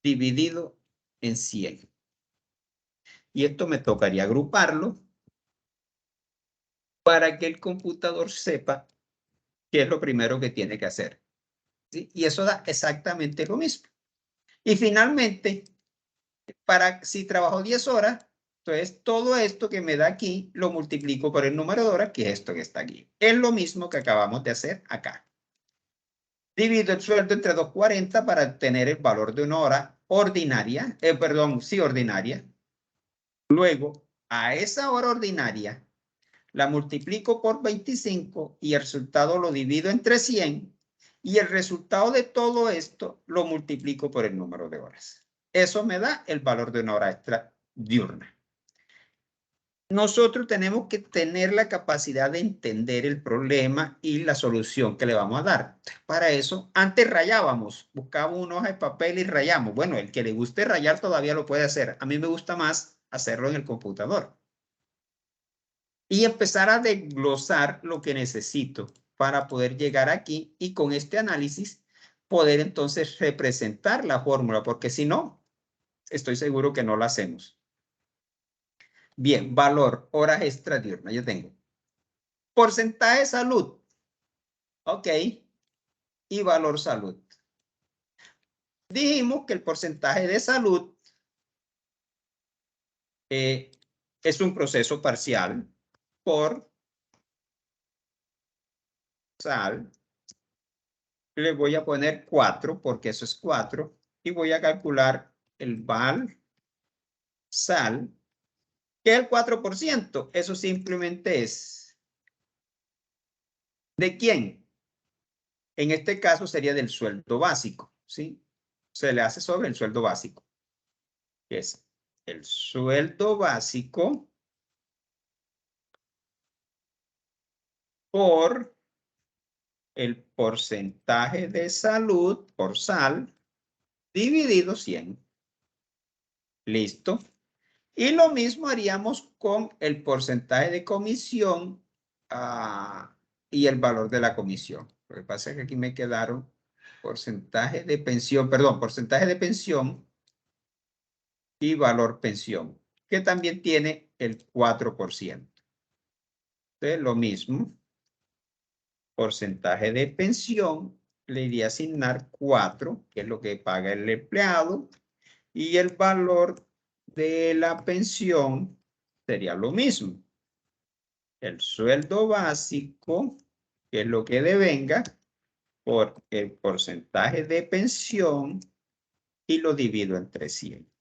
dividido en 100. Y esto me tocaría agruparlo para que el computador sepa qué es lo primero que tiene que hacer. ¿Sí? Y eso da exactamente lo mismo. Y finalmente, si trabajo 10 horas, entonces todo esto que me da aquí lo multiplico por el número de horas, que es esto que está aquí. Es lo mismo que acabamos de hacer acá. Divido el sueldo entre 240 para obtener el valor de una hora ordinaria, ordinaria. Luego, a esa hora ordinaria, la multiplico por 25 y el resultado lo divido entre 100 y el resultado de todo esto lo multiplico por el número de horas. Eso me da el valor de una hora extra diurna. Nosotros tenemos que tener la capacidad de entender el problema y la solución que le vamos a dar. Para eso, antes rayábamos, buscábamos una hoja de papel y rayamos. Bueno, el que le guste rayar todavía lo puede hacer. A mí me gusta más hacerlo en el computador. Y empezar a desglosar lo que necesito para poder llegar aquí y con este análisis poder entonces representar la fórmula, porque si no, estoy seguro que no la hacemos. Bien, valor, horas extra diurnas. Yo tengo porcentaje de salud. Ok. Y valor salud. Dijimos que el porcentaje de salud es un proceso parcial por sal. Le voy a poner 4 porque eso es 4. Y voy a calcular el val sal, que es el 4%. Eso simplemente es ¿de quién? En este caso sería del sueldo básico, ¿sí? Se le hace sobre el sueldo básico, que es el sueldo básico por el porcentaje de salud por sal dividido 100. Listo. Y lo mismo haríamos con el porcentaje de comisión y el valor de la comisión. Lo que pasa es que aquí me quedaron porcentaje de pensión, perdón, porcentaje de pensión y valor pensión, que también tiene el 4%. Entonces, lo mismo, porcentaje de pensión, le iría a asignar 4, que es lo que paga el empleado, y el valor de la pensión sería lo mismo. El sueldo básico, que es lo que devenga, por el porcentaje de pensión y lo divido entre 100.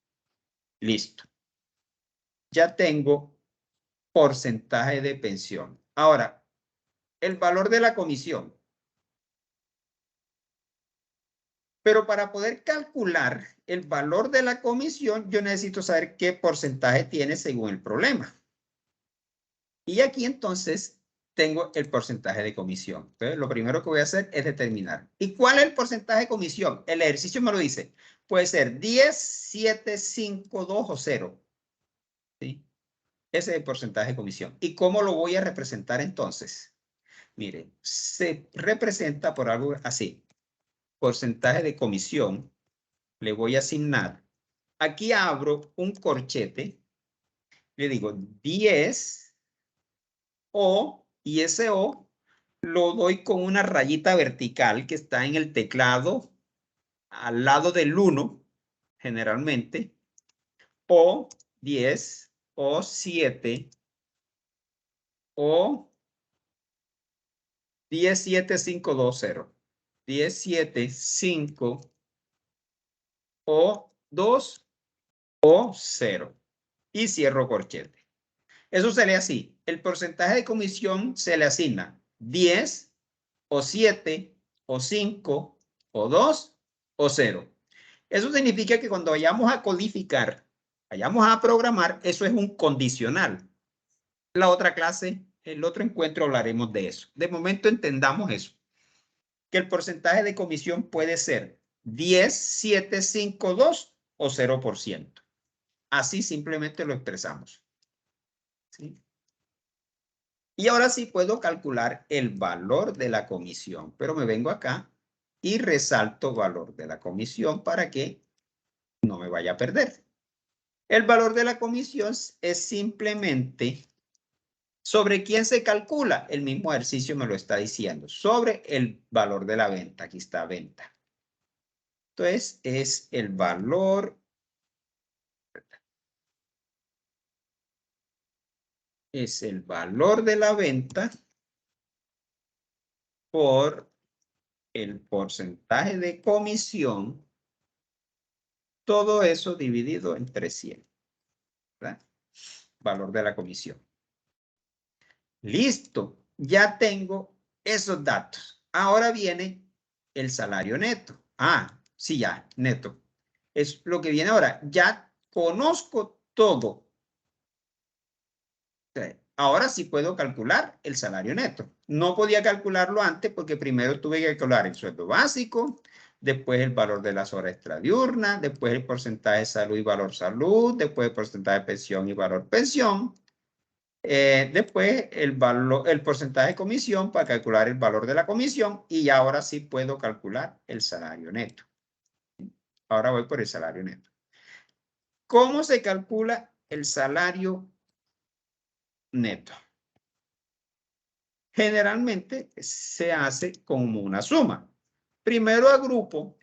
Listo. Ya tengo porcentaje de pensión. Ahora, el valor de la comisión. Pero para poder calcular el valor de la comisión, yo necesito saber qué porcentaje tiene según el problema. Y aquí entonces tengo el porcentaje de comisión. Entonces, lo primero que voy a hacer es determinar. ¿Y cuál es el porcentaje de comisión? El ejercicio me lo dice. Puede ser 10, 7, 5, 2 o 0. ¿Sí? Ese es el porcentaje de comisión. ¿Y cómo lo voy a representar entonces? Mire, se representa por algo así. Porcentaje de comisión. Le voy a asignar. Aquí abro un corchete. Le digo 10 O, y ese O lo doy con una rayita vertical que está en el teclado al lado del 1, generalmente. O 10, O 7, O 10, 7, 5, 2, 0. 10, 7, 5, O 2, O 0. Y cierro corchete. Eso se lee así. El porcentaje de comisión se le asigna 10, o 7, o 5, o 2, o 0. Eso significa que cuando vayamos a codificar, vayamos a programar, eso es un condicional. La otra clase, el otro encuentro hablaremos de eso. De momento entendamos eso. Que el porcentaje de comisión puede ser 10, 7, 5, 2 o 0%. Así simplemente lo expresamos. ¿Sí? Y ahora sí puedo calcular el valor de la comisión, pero me vengo acá y resalto valor de la comisión para que no me vaya a perder. El valor de la comisión es simplemente sobre quién se calcula. El mismo ejercicio me lo está diciendo. Sobre el valor de la venta. Aquí está venta. Entonces es el valor. Es el valor de la venta por el porcentaje de comisión. Todo eso dividido entre 100. ¿Verdad? Valor de la comisión. Listo. Ya tengo esos datos. Ahora viene el salario neto. Ah, sí, ya, neto. Es lo que viene ahora. Ya conozco todo. Ahora sí puedo calcular el salario neto. No podía calcularlo antes porque primero tuve que calcular el sueldo básico, después el valor de las horas extradiurnas, después el porcentaje de salud y valor salud, después el porcentaje de pensión y valor pensión. Después el porcentaje de comisión para calcular el valor de la comisión y ahora sí puedo calcular el salario neto. Ahora voy por el salario neto. ¿Cómo se calcula el salario neto? Generalmente se hace como una suma. Primero agrupo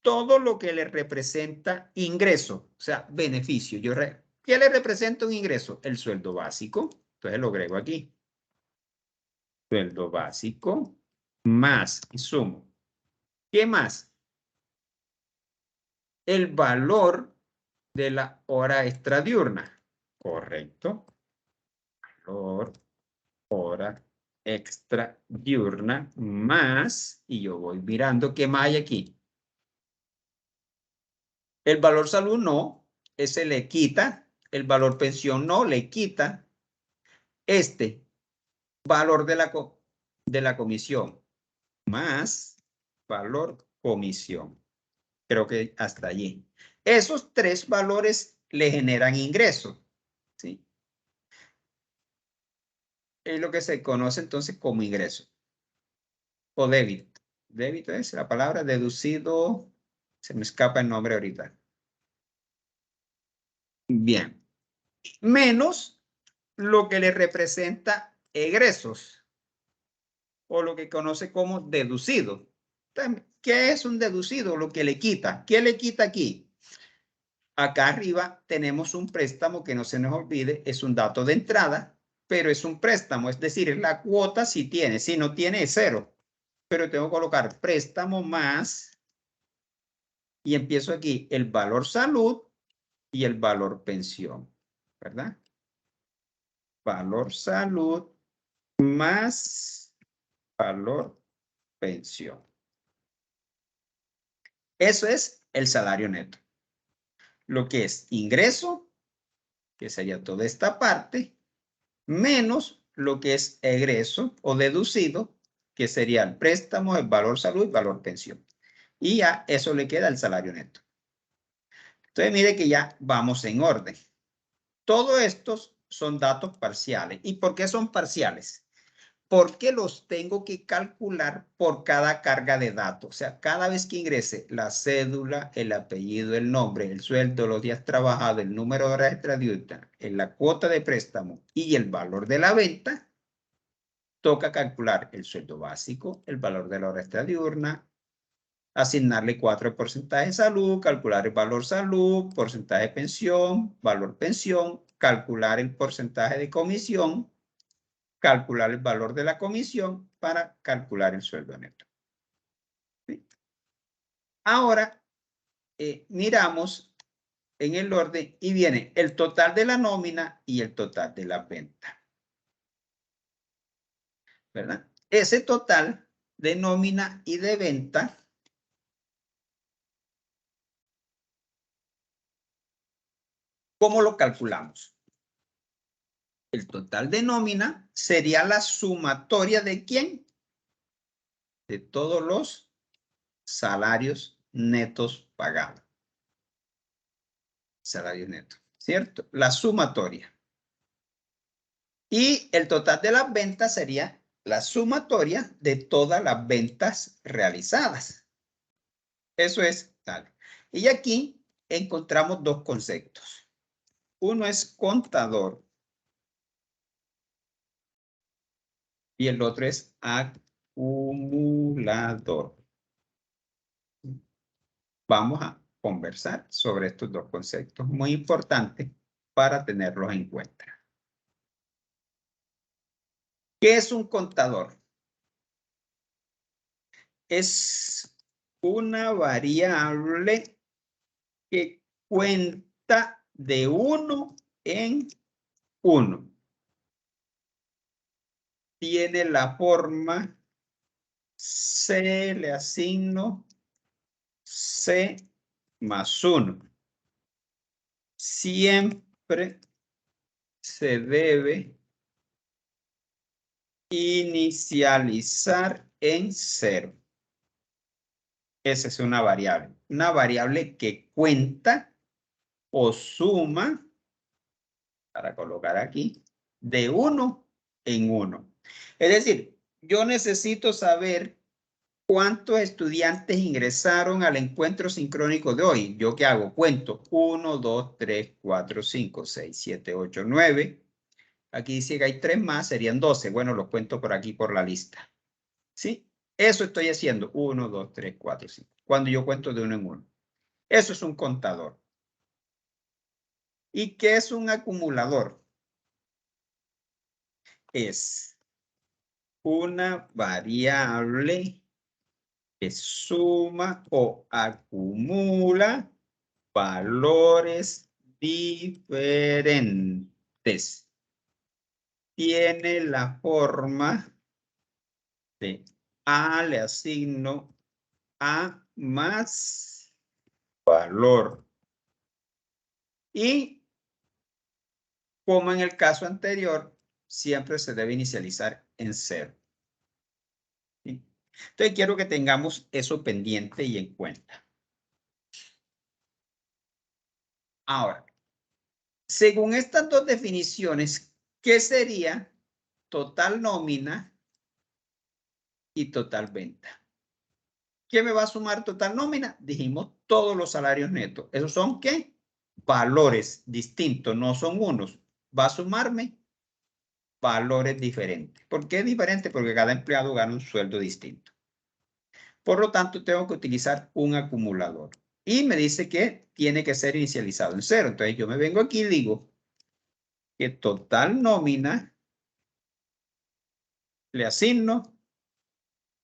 todo lo que le representa ingreso, o sea, beneficio. ¿Qué le representa un ingreso? El sueldo básico. Entonces lo agrego aquí. Sueldo básico más y sumo. ¿Qué más? El valor de la hora extra diurna. Correcto. Valor, hora extra diurna más, y yo voy mirando qué más hay aquí. El valor salud no, ese le quita. El valor pensión no, le quita. Este valor de la comisión más valor comisión. Creo que hasta allí. Esos tres valores le generan ingresos, ¿sí? Es lo que se conoce entonces como ingreso o débito. Débito es la palabra deducido. Se me escapa el nombre ahorita. Bien. Menos lo que le representa egresos o lo que conoce como deducido. Entonces, ¿qué es un deducido? Lo que le quita. ¿Qué le quita aquí? Acá arriba tenemos un préstamo que no se nos olvide, es un dato de entrada, pero es un préstamo, es decir, la cuota sí tiene, si no tiene es cero, pero tengo que colocar préstamo más y empiezo aquí el valor salud y el valor pensión, ¿verdad? Valor salud más valor pensión. Eso es el salario neto. Lo que es ingreso, que sería toda esta parte, menos lo que es egreso o deducido, que sería el préstamo, el valor salud y valor pensión. Y a eso le queda el salario neto. Entonces, mire que ya vamos en orden. Todos estos son datos parciales. ¿Y por qué son parciales? Porque los tengo que calcular por cada carga de datos. O sea, cada vez que ingrese la cédula, el apellido, el nombre, el sueldo, los días trabajados, el número de horas extradiurnas, la cuota de préstamo y el valor de la venta, toca calcular el sueldo básico, el valor de la hora extradiurna, asignarle 4 porcentajes de salud, calcular el valor salud, porcentaje de pensión, valor pensión, calcular el porcentaje de comisión, calcular el valor de la comisión para calcular el sueldo neto. ¿Sí? Ahora, miramos en el orden y viene el total de la nómina y el total de la venta. ¿Verdad? Ese total de nómina y de venta ¿cómo lo calculamos? El total de nómina sería la sumatoria de ¿quién? De todos los salarios netos pagados. Salario neto, ¿cierto? La sumatoria. Y el total de las ventas sería la sumatoria de todas las ventas realizadas. Eso es tal. Y aquí encontramos dos conceptos. Uno es contador y el otro es acumulador. Vamos a conversar sobre estos dos conceptos muy importantes para tenerlos en cuenta. ¿Qué es un contador? Es una variable que cuenta de uno en uno. Tiene la forma C, le asigno C más 1. Siempre se debe inicializar en 0. Esa es una variable que cuenta o suma, para colocar aquí, de 1 en 1. Es decir, yo necesito saber cuántos estudiantes ingresaron al encuentro sincrónico de hoy. ¿Yo qué hago? Cuento 1, 2, 3, 4, 5, 6, 7, 8, 9. Aquí dice que hay 3 más, serían 12. Bueno, los cuento por aquí por la lista. ¿Sí? Eso estoy haciendo. 1, 2, 3, 4, 5. Cuando yo cuento de 1 en 1. Eso es un contador. ¿Y qué es un acumulador? Es una variable que suma o acumula valores diferentes. Tiene la forma de A le asigno A más valor. Y como en el caso anterior, siempre se debe inicializar en 0. ¿Sí? Entonces quiero que tengamos eso pendiente y en cuenta. Ahora, según estas dos definiciones, ¿qué sería total nómina y total venta? ¿Qué me va a sumar total nómina? Dijimos todos los salarios netos. ¿Esos son qué? Valores distintos, no son unos. Va a sumarme valores diferentes. ¿Por qué diferente? Porque cada empleado gana un sueldo distinto. Por lo tanto, tengo que utilizar un acumulador. Y me dice que tiene que ser inicializado en 0. Entonces, yo me vengo aquí y digo que total nómina le asigno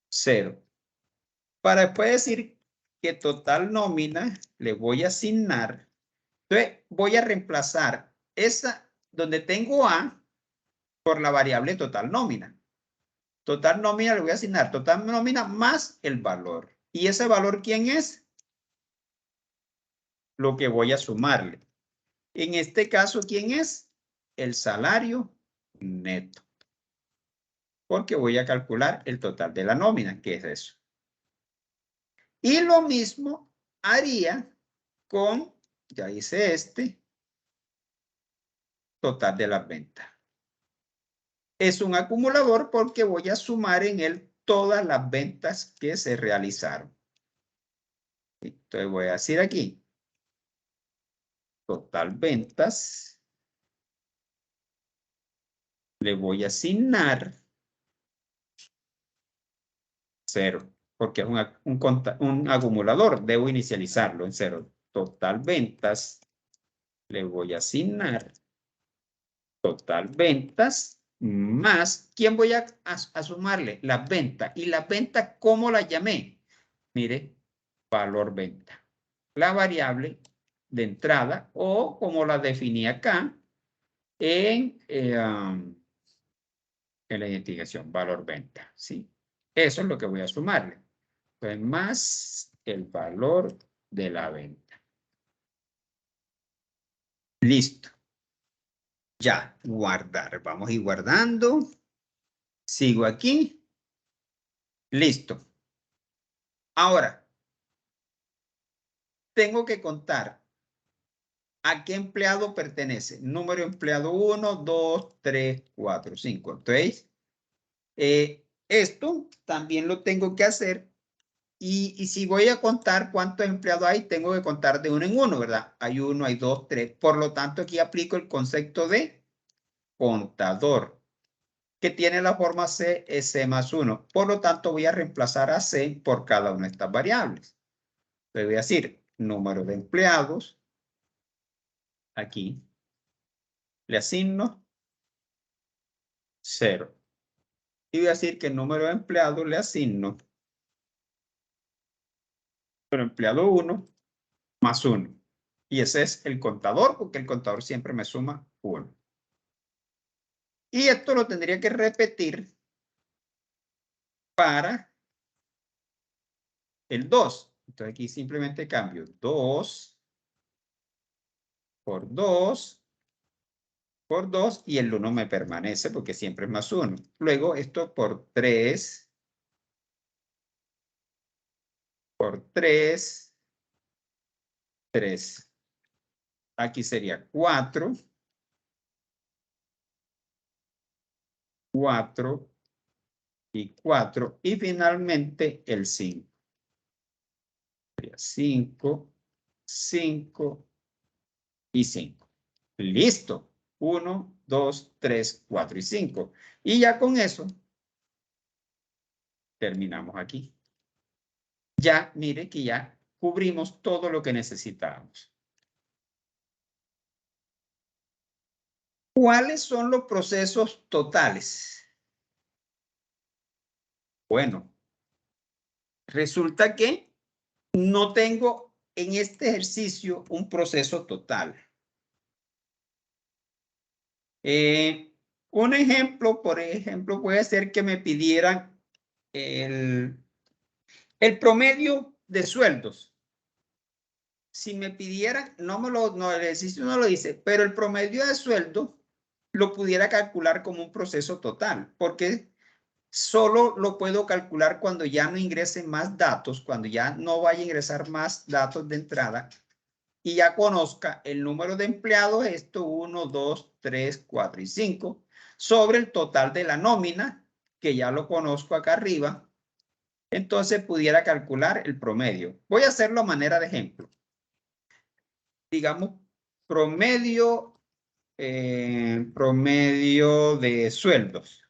0. Para después decir que total nómina le voy a asignar. Entonces, voy a reemplazar esa donde tengo A por la variable total nómina. Total nómina le voy a asignar total nómina más el valor. ¿Y ese valor quién es? Lo que voy a sumarle. En este caso, ¿quién es? El salario neto. Porque voy a calcular el total de la nómina, que es eso. Y lo mismo haría con, ya hice este, total de las ventas. Es un acumulador porque voy a sumar en él todas las ventas que se realizaron. Entonces voy a decir aquí, total ventas, le voy a asignar 0, porque es un acumulador, debo inicializarlo en 0. Total ventas, le voy a asignar total ventas más, ¿quién voy a sumarle? Las ventas. ¿Y las ventas cómo las llamé? Mire, valor venta. La variable de entrada o como la definí acá en la identificación, valor venta. ¿Sí? Eso es lo que voy a sumarle. Pues más el valor de la venta. Listo. Ya, guardar. Vamos a ir guardando. Sigo aquí. Listo. Ahora, tengo que contar ¿A qué empleado pertenece? Número de empleado 1, 2, 3, 4, 5. Entonces, esto también lo tengo que hacer. Y si voy a contar cuántos empleados hay, tengo que contar de uno en uno, ¿verdad? Hay 1, hay 2, 3. Por lo tanto, aquí aplico el concepto de contador, que tiene la forma C, es C más 1. Por lo tanto, voy a reemplazar a C por cada una de estas variables. Le voy a decir número de empleados. Aquí. Le asigno 0. Y voy a decir que el número de empleados le asigno pero empleado 1 más 1. Y ese es el contador, porque el contador siempre me suma 1. Y esto lo tendría que repetir para el 2. Entonces aquí simplemente cambio 2 por 2 por 2 y el 1 me permanece porque siempre es más 1. Luego esto por 3 por 3, 3. Aquí sería 4, 4 y 4. Y finalmente el 5. 5, 5 y 5. Listo. 1, 2, 3, 4 y 5. Y ya con eso terminamos aquí. Ya, mire que ya cubrimos todo lo que necesitábamos. ¿Cuáles son los procesos totales? Bueno, resulta que no tengo en este ejercicio un proceso total. Un ejemplo, por ejemplo, puede ser que me pidieran el promedio de sueldos. Si me pidieran, no, el ejercicio no lo dice, pero el promedio de sueldo lo pudiera calcular como un proceso total, porque solo lo puedo calcular cuando ya no ingrese más datos, cuando ya no vaya a ingresar más datos de entrada y ya conozca el número de empleados, esto 1, 2, 3, 4 y 5, sobre el total de la nómina, que ya lo conozco acá arriba, entonces pudiera calcular el promedio. Voy a hacerlo a manera de ejemplo. Digamos, promedio de sueldos.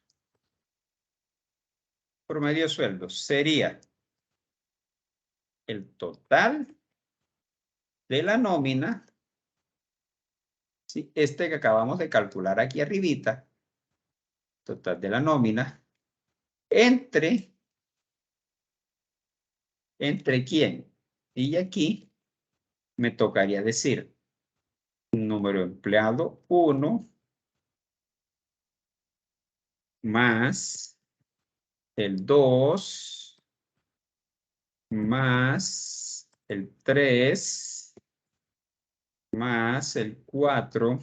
Promedio de sueldos sería el total de la nómina, ¿sí? Este que acabamos de calcular aquí arribita, total de la nómina, ¿entre quién? Y aquí me tocaría decir número de empleado 1 más el 2 más el 3 más el 4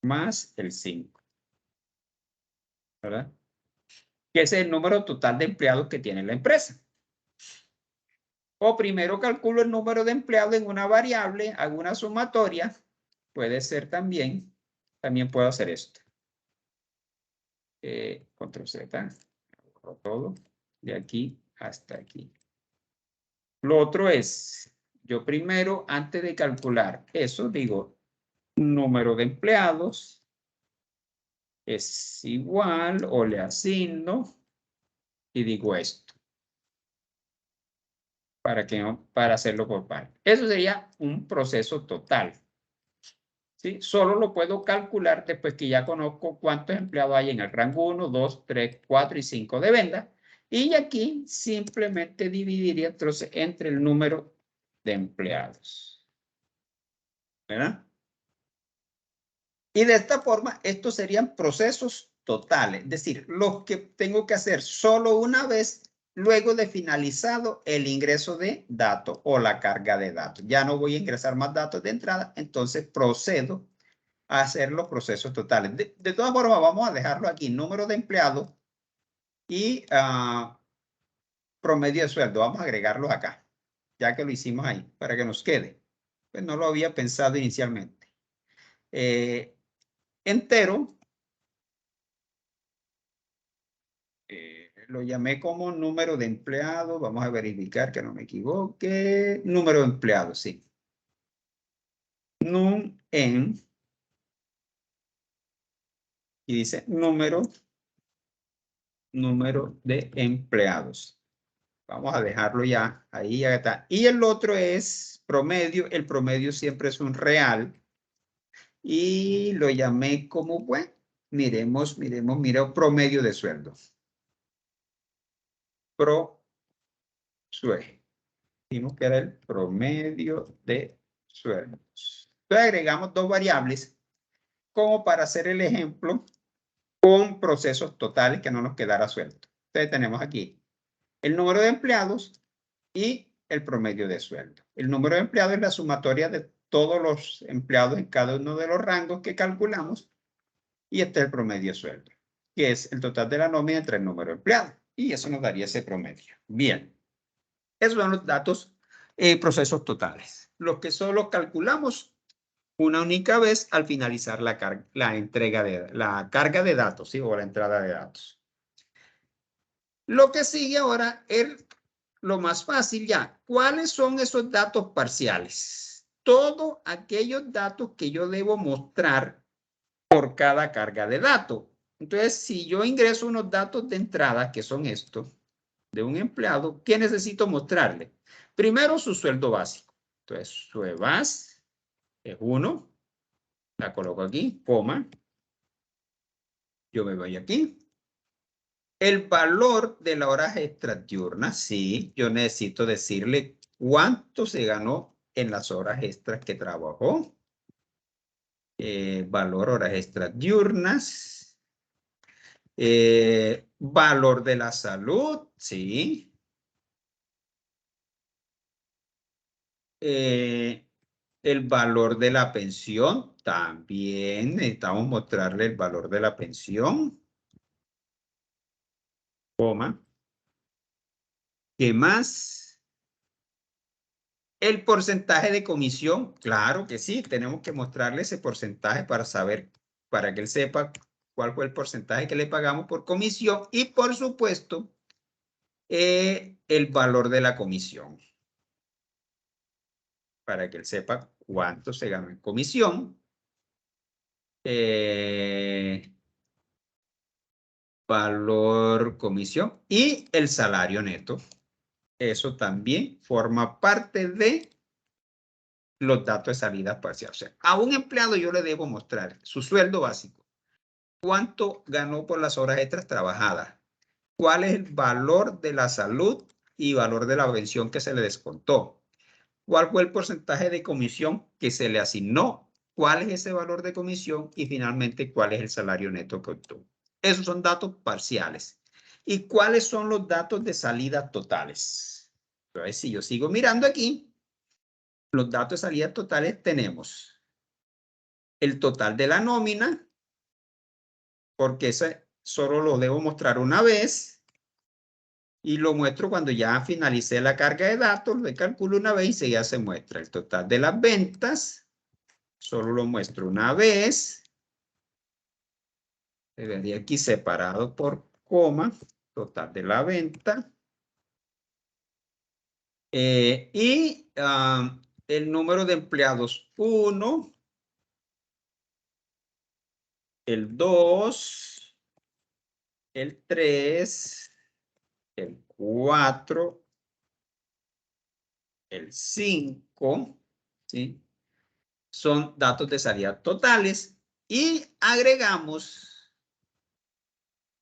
más el 5. ¿Verdad? Que es el número total de empleados que tiene la empresa. O primero calculo el número de empleados en una variable, hago una sumatoria. Puede ser también puedo hacer esto. Control Z, borro todo, de aquí hasta aquí. Lo otro es, yo primero, antes de calcular eso, digo, número de empleados es igual o le asigno y digo esto. Para hacerlo por parte. Eso sería un proceso total. ¿Sí? Solo lo puedo calcular después que ya conozco cuántos empleados hay en el rango 1, 2, 3, 4 y 5 de venta. Y aquí simplemente dividiría entonces entre el número de empleados. ¿Verdad? Y de esta forma, estos serían procesos totales. Es decir, los que tengo que hacer solo una vez luego de finalizado el ingreso de datos o la carga de datos. Ya no voy a ingresar más datos de entrada, entonces procedo a hacer los procesos totales. De todas formas, vamos a dejarlo aquí, número de empleados y promedio de sueldo. Vamos a agregarlos acá, ya que lo hicimos ahí, para que nos quede. Pues no lo había pensado inicialmente. Entero. Lo llamé como número de empleados. Vamos a verificar que no me equivoque. Número de empleados, sí. Num en. Y dice número de empleados. Vamos a dejarlo ya. Ahí ya está. Y el otro es promedio. El promedio siempre es un real. Y lo llamé como, bueno, miremos, promedio de sueldo. Sueldo. Dijimos que era el promedio de sueldos. Entonces agregamos dos variables como para hacer el ejemplo con procesos totales que no nos quedara suelto. Entonces tenemos aquí el número de empleados y el promedio de sueldo. El número de empleados es la sumatoria de todos los empleados en cada uno de los rangos que calculamos y este es el promedio de sueldo, que es el total de la nómina entre el número de empleados. Y eso nos daría ese promedio. Bien. Esos son los datos, procesos totales. Los que solo calculamos una única vez al finalizar la carga de datos, ¿sí? O la entrada de datos. Lo que sigue ahora es lo más fácil ya. ¿Cuáles son esos datos parciales? Todos aquellos datos que yo debo mostrar por cada carga de datos. Entonces, si yo ingreso unos datos de entrada, que son estos, de un empleado, ¿qué necesito mostrarle? Primero, su sueldo básico. Entonces, su EBAS es 1. La coloco aquí, coma. Yo me voy aquí. El valor de la hora extra diurna, sí, yo necesito decirle cuánto se ganó en las horas extras que trabajó. Valor horas extras diurnas. Valor de la salud, sí. El valor de la pensión, también necesitamos mostrarle el valor de la pensión. Coma. ¿Qué más? El porcentaje de comisión, claro que sí, tenemos que mostrarle ese porcentaje para saber, para que él sepa cuál fue el porcentaje que le pagamos por comisión y por supuesto el valor de la comisión. Para que él sepa cuánto se ganó en comisión. Valor comisión y el salario neto. Eso también forma parte de los datos de salida parcial. O sea, a un empleado yo le debo mostrar su sueldo básico, cuánto ganó por las horas extras trabajadas, cuál es el valor de la salud y valor de la pensión que se le descontó, cuál fue el porcentaje de comisión que se le asignó, cuál es ese valor de comisión y finalmente cuál es el salario neto que obtuvo. Esos son datos parciales. ¿Y cuáles son los datos de salida totales? Entonces, si yo sigo mirando aquí, los datos de salida totales tenemos el total de la nómina, porque ese solo lo debo mostrar una vez, y lo muestro cuando ya finalicé la carga de datos, lo calculo una vez y ya se muestra el total de las ventas, solo lo muestro una vez, debería aquí separado por coma, total de la venta. Y el número de empleados 1, el 2, el 3, el 4, el 5, ¿sí? Son datos de salida totales y agregamos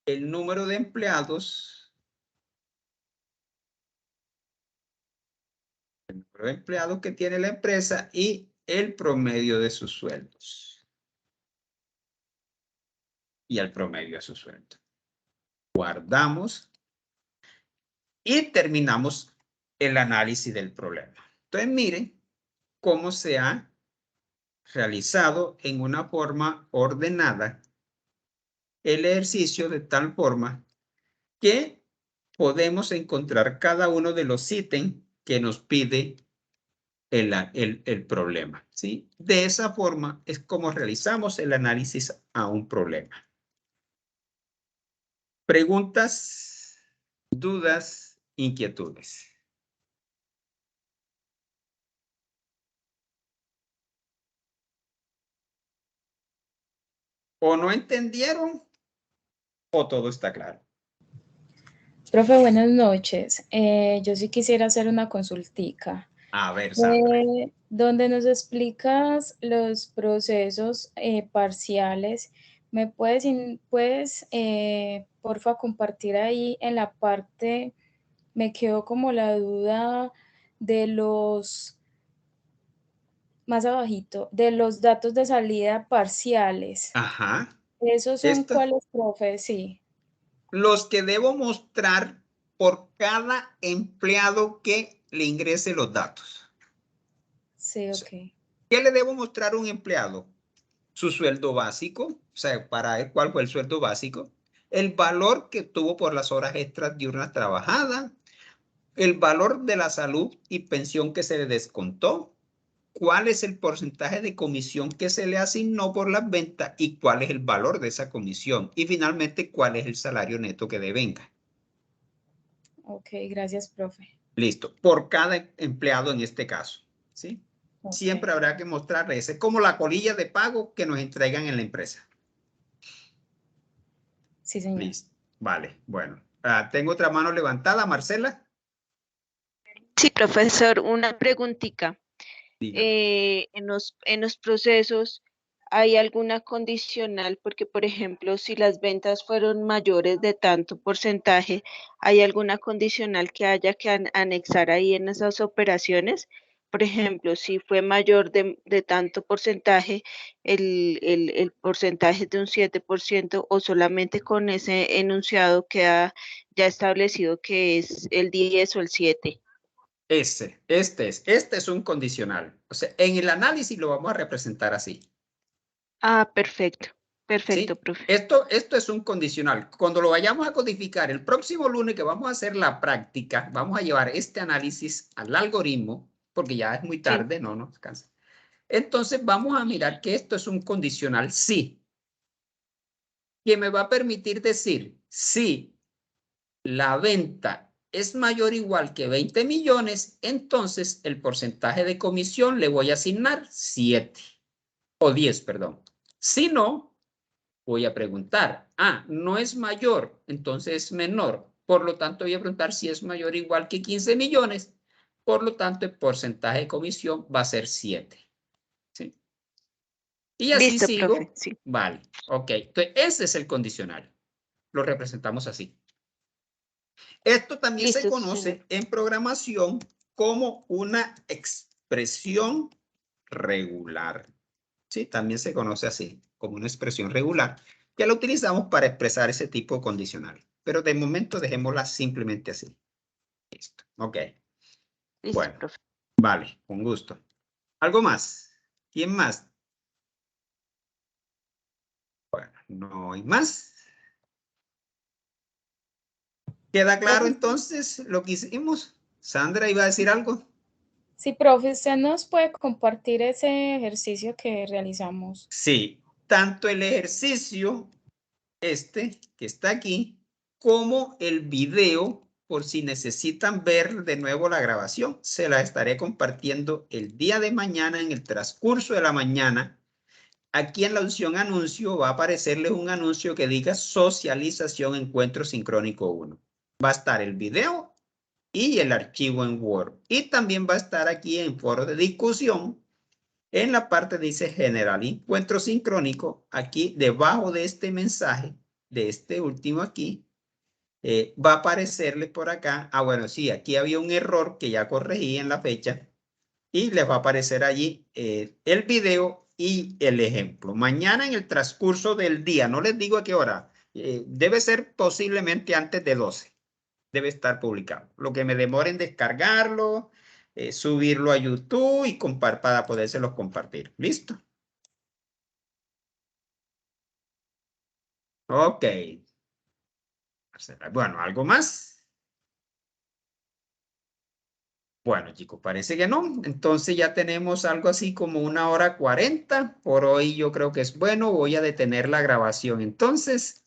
el número de empleados. El número de empleados que tiene la empresa y el promedio de sus sueldos. Y el promedio de su sueldo. Guardamos y terminamos el análisis del problema. Entonces, miren cómo se ha realizado en una forma ordenada el ejercicio de tal forma que podemos encontrar cada uno de los ítems que nos pide el problema, ¿sí? De esa forma es como realizamos el análisis a un problema. Preguntas, dudas, inquietudes. O no entendieron o todo está claro. Profe, buenas noches. Yo sí quisiera hacer una consultica. A ver, Sandra. Donde nos explicas los procesos parciales, ¿me puedes porfa, compartir ahí en la parte, me quedó como la duda de los, más abajito, de los datos de salida parciales? Ajá. ¿Esos son cuáles, profe? Sí. Los que debo mostrar por cada empleado que le ingrese los datos. Sí, ok. ¿Qué le debo mostrar a un empleado? Su sueldo básico, o sea, para ver cuál fue el sueldo básico, el valor que tuvo por las horas extras diurnas trabajadas, el valor de la salud y pensión que se le descontó, cuál es el porcentaje de comisión que se le asignó por las ventas y cuál es el valor de esa comisión y finalmente cuál es el salario neto que devenga. Ok, gracias, profe. Listo, por cada empleado en este caso, ¿sí? Okay. Siempre habrá que mostrar ese, es como la colilla de pago que nos entregan en la empresa. Sí, señor. Listo, vale, bueno. Tengo otra mano levantada, Marcela. Sí, profesor, una preguntita. Dígame. En los procesos, ¿hay alguna condicional? Porque, por ejemplo, si las ventas fueron mayores de tanto porcentaje, ¿hay alguna condicional que haya que anexar ahí en esas operaciones? Por ejemplo, si fue mayor de tanto porcentaje, el porcentaje de un 7% o solamente con ese enunciado queda ya establecido que es el 10 o el 7. Este es un condicional. O sea, en el análisis lo vamos a representar así. Ah, perfecto, perfecto, ¿Sí? profe. Esto es un condicional. Cuando lo vayamos a codificar el próximo lunes que vamos a hacer la práctica, vamos a llevar este análisis al algoritmo, porque ya es muy tarde, Sí. no nos cansa. Entonces vamos a mirar que esto es un condicional sí, que me va a permitir decir si la venta es mayor o igual que 20 millones, entonces el porcentaje de comisión le voy a asignar 7 o 10, perdón. Si no, voy a preguntar, no es mayor, entonces es menor. Por lo tanto, voy a preguntar si es mayor o igual que 15 millones. Por lo tanto, el porcentaje de comisión va a ser 7. ¿Sí? Y así Listo, profe, sigo. sí. Vale, ok. Entonces, ese es el condicional. Lo representamos así. Esto también se Listo, señor. conoce en programación como una expresión regular. Sí, también se conoce así, como una expresión regular, que la utilizamos para expresar ese tipo de condicional. Pero de momento dejémosla simplemente así. Listo, ok. Listo, Bueno, profe. vale, con gusto. ¿Algo más? ¿Quién más? Bueno, no hay más. ¿Queda claro Profe, entonces lo que hicimos? Sandra, ¿iba a decir algo? sí, profe, ¿usted nos puede compartir ese ejercicio que realizamos? Sí, tanto el ejercicio, que está aquí, como el video, por si necesitan ver de nuevo la grabación, se la estaré compartiendo el día de mañana, en el transcurso de la mañana. Aquí en la opción anuncio va a aparecerles un anuncio que diga socialización encuentro sincrónico 1. Va a estar el video y el archivo en Word. Y también va a estar aquí en foro de discusión. En la parte dice general encuentro sincrónico. Aquí debajo de este mensaje, de este último aquí, va a aparecerle por acá. Bueno, sí, aquí había un error que ya corregí en la fecha. Y les va a aparecer allí el video y el ejemplo. Mañana en el transcurso del día, no les digo a qué hora, debe ser posiblemente antes de 12. Debe estar publicado. Lo que me demore en descargarlo, subirlo a YouTube y para podérselos compartir. ¿Listo? Ok. Bueno, ¿algo más? Bueno, chicos, parece que no. Entonces ya tenemos algo así como 1 hora 40. Por hoy yo creo que es bueno. Voy a detener la grabación. Entonces,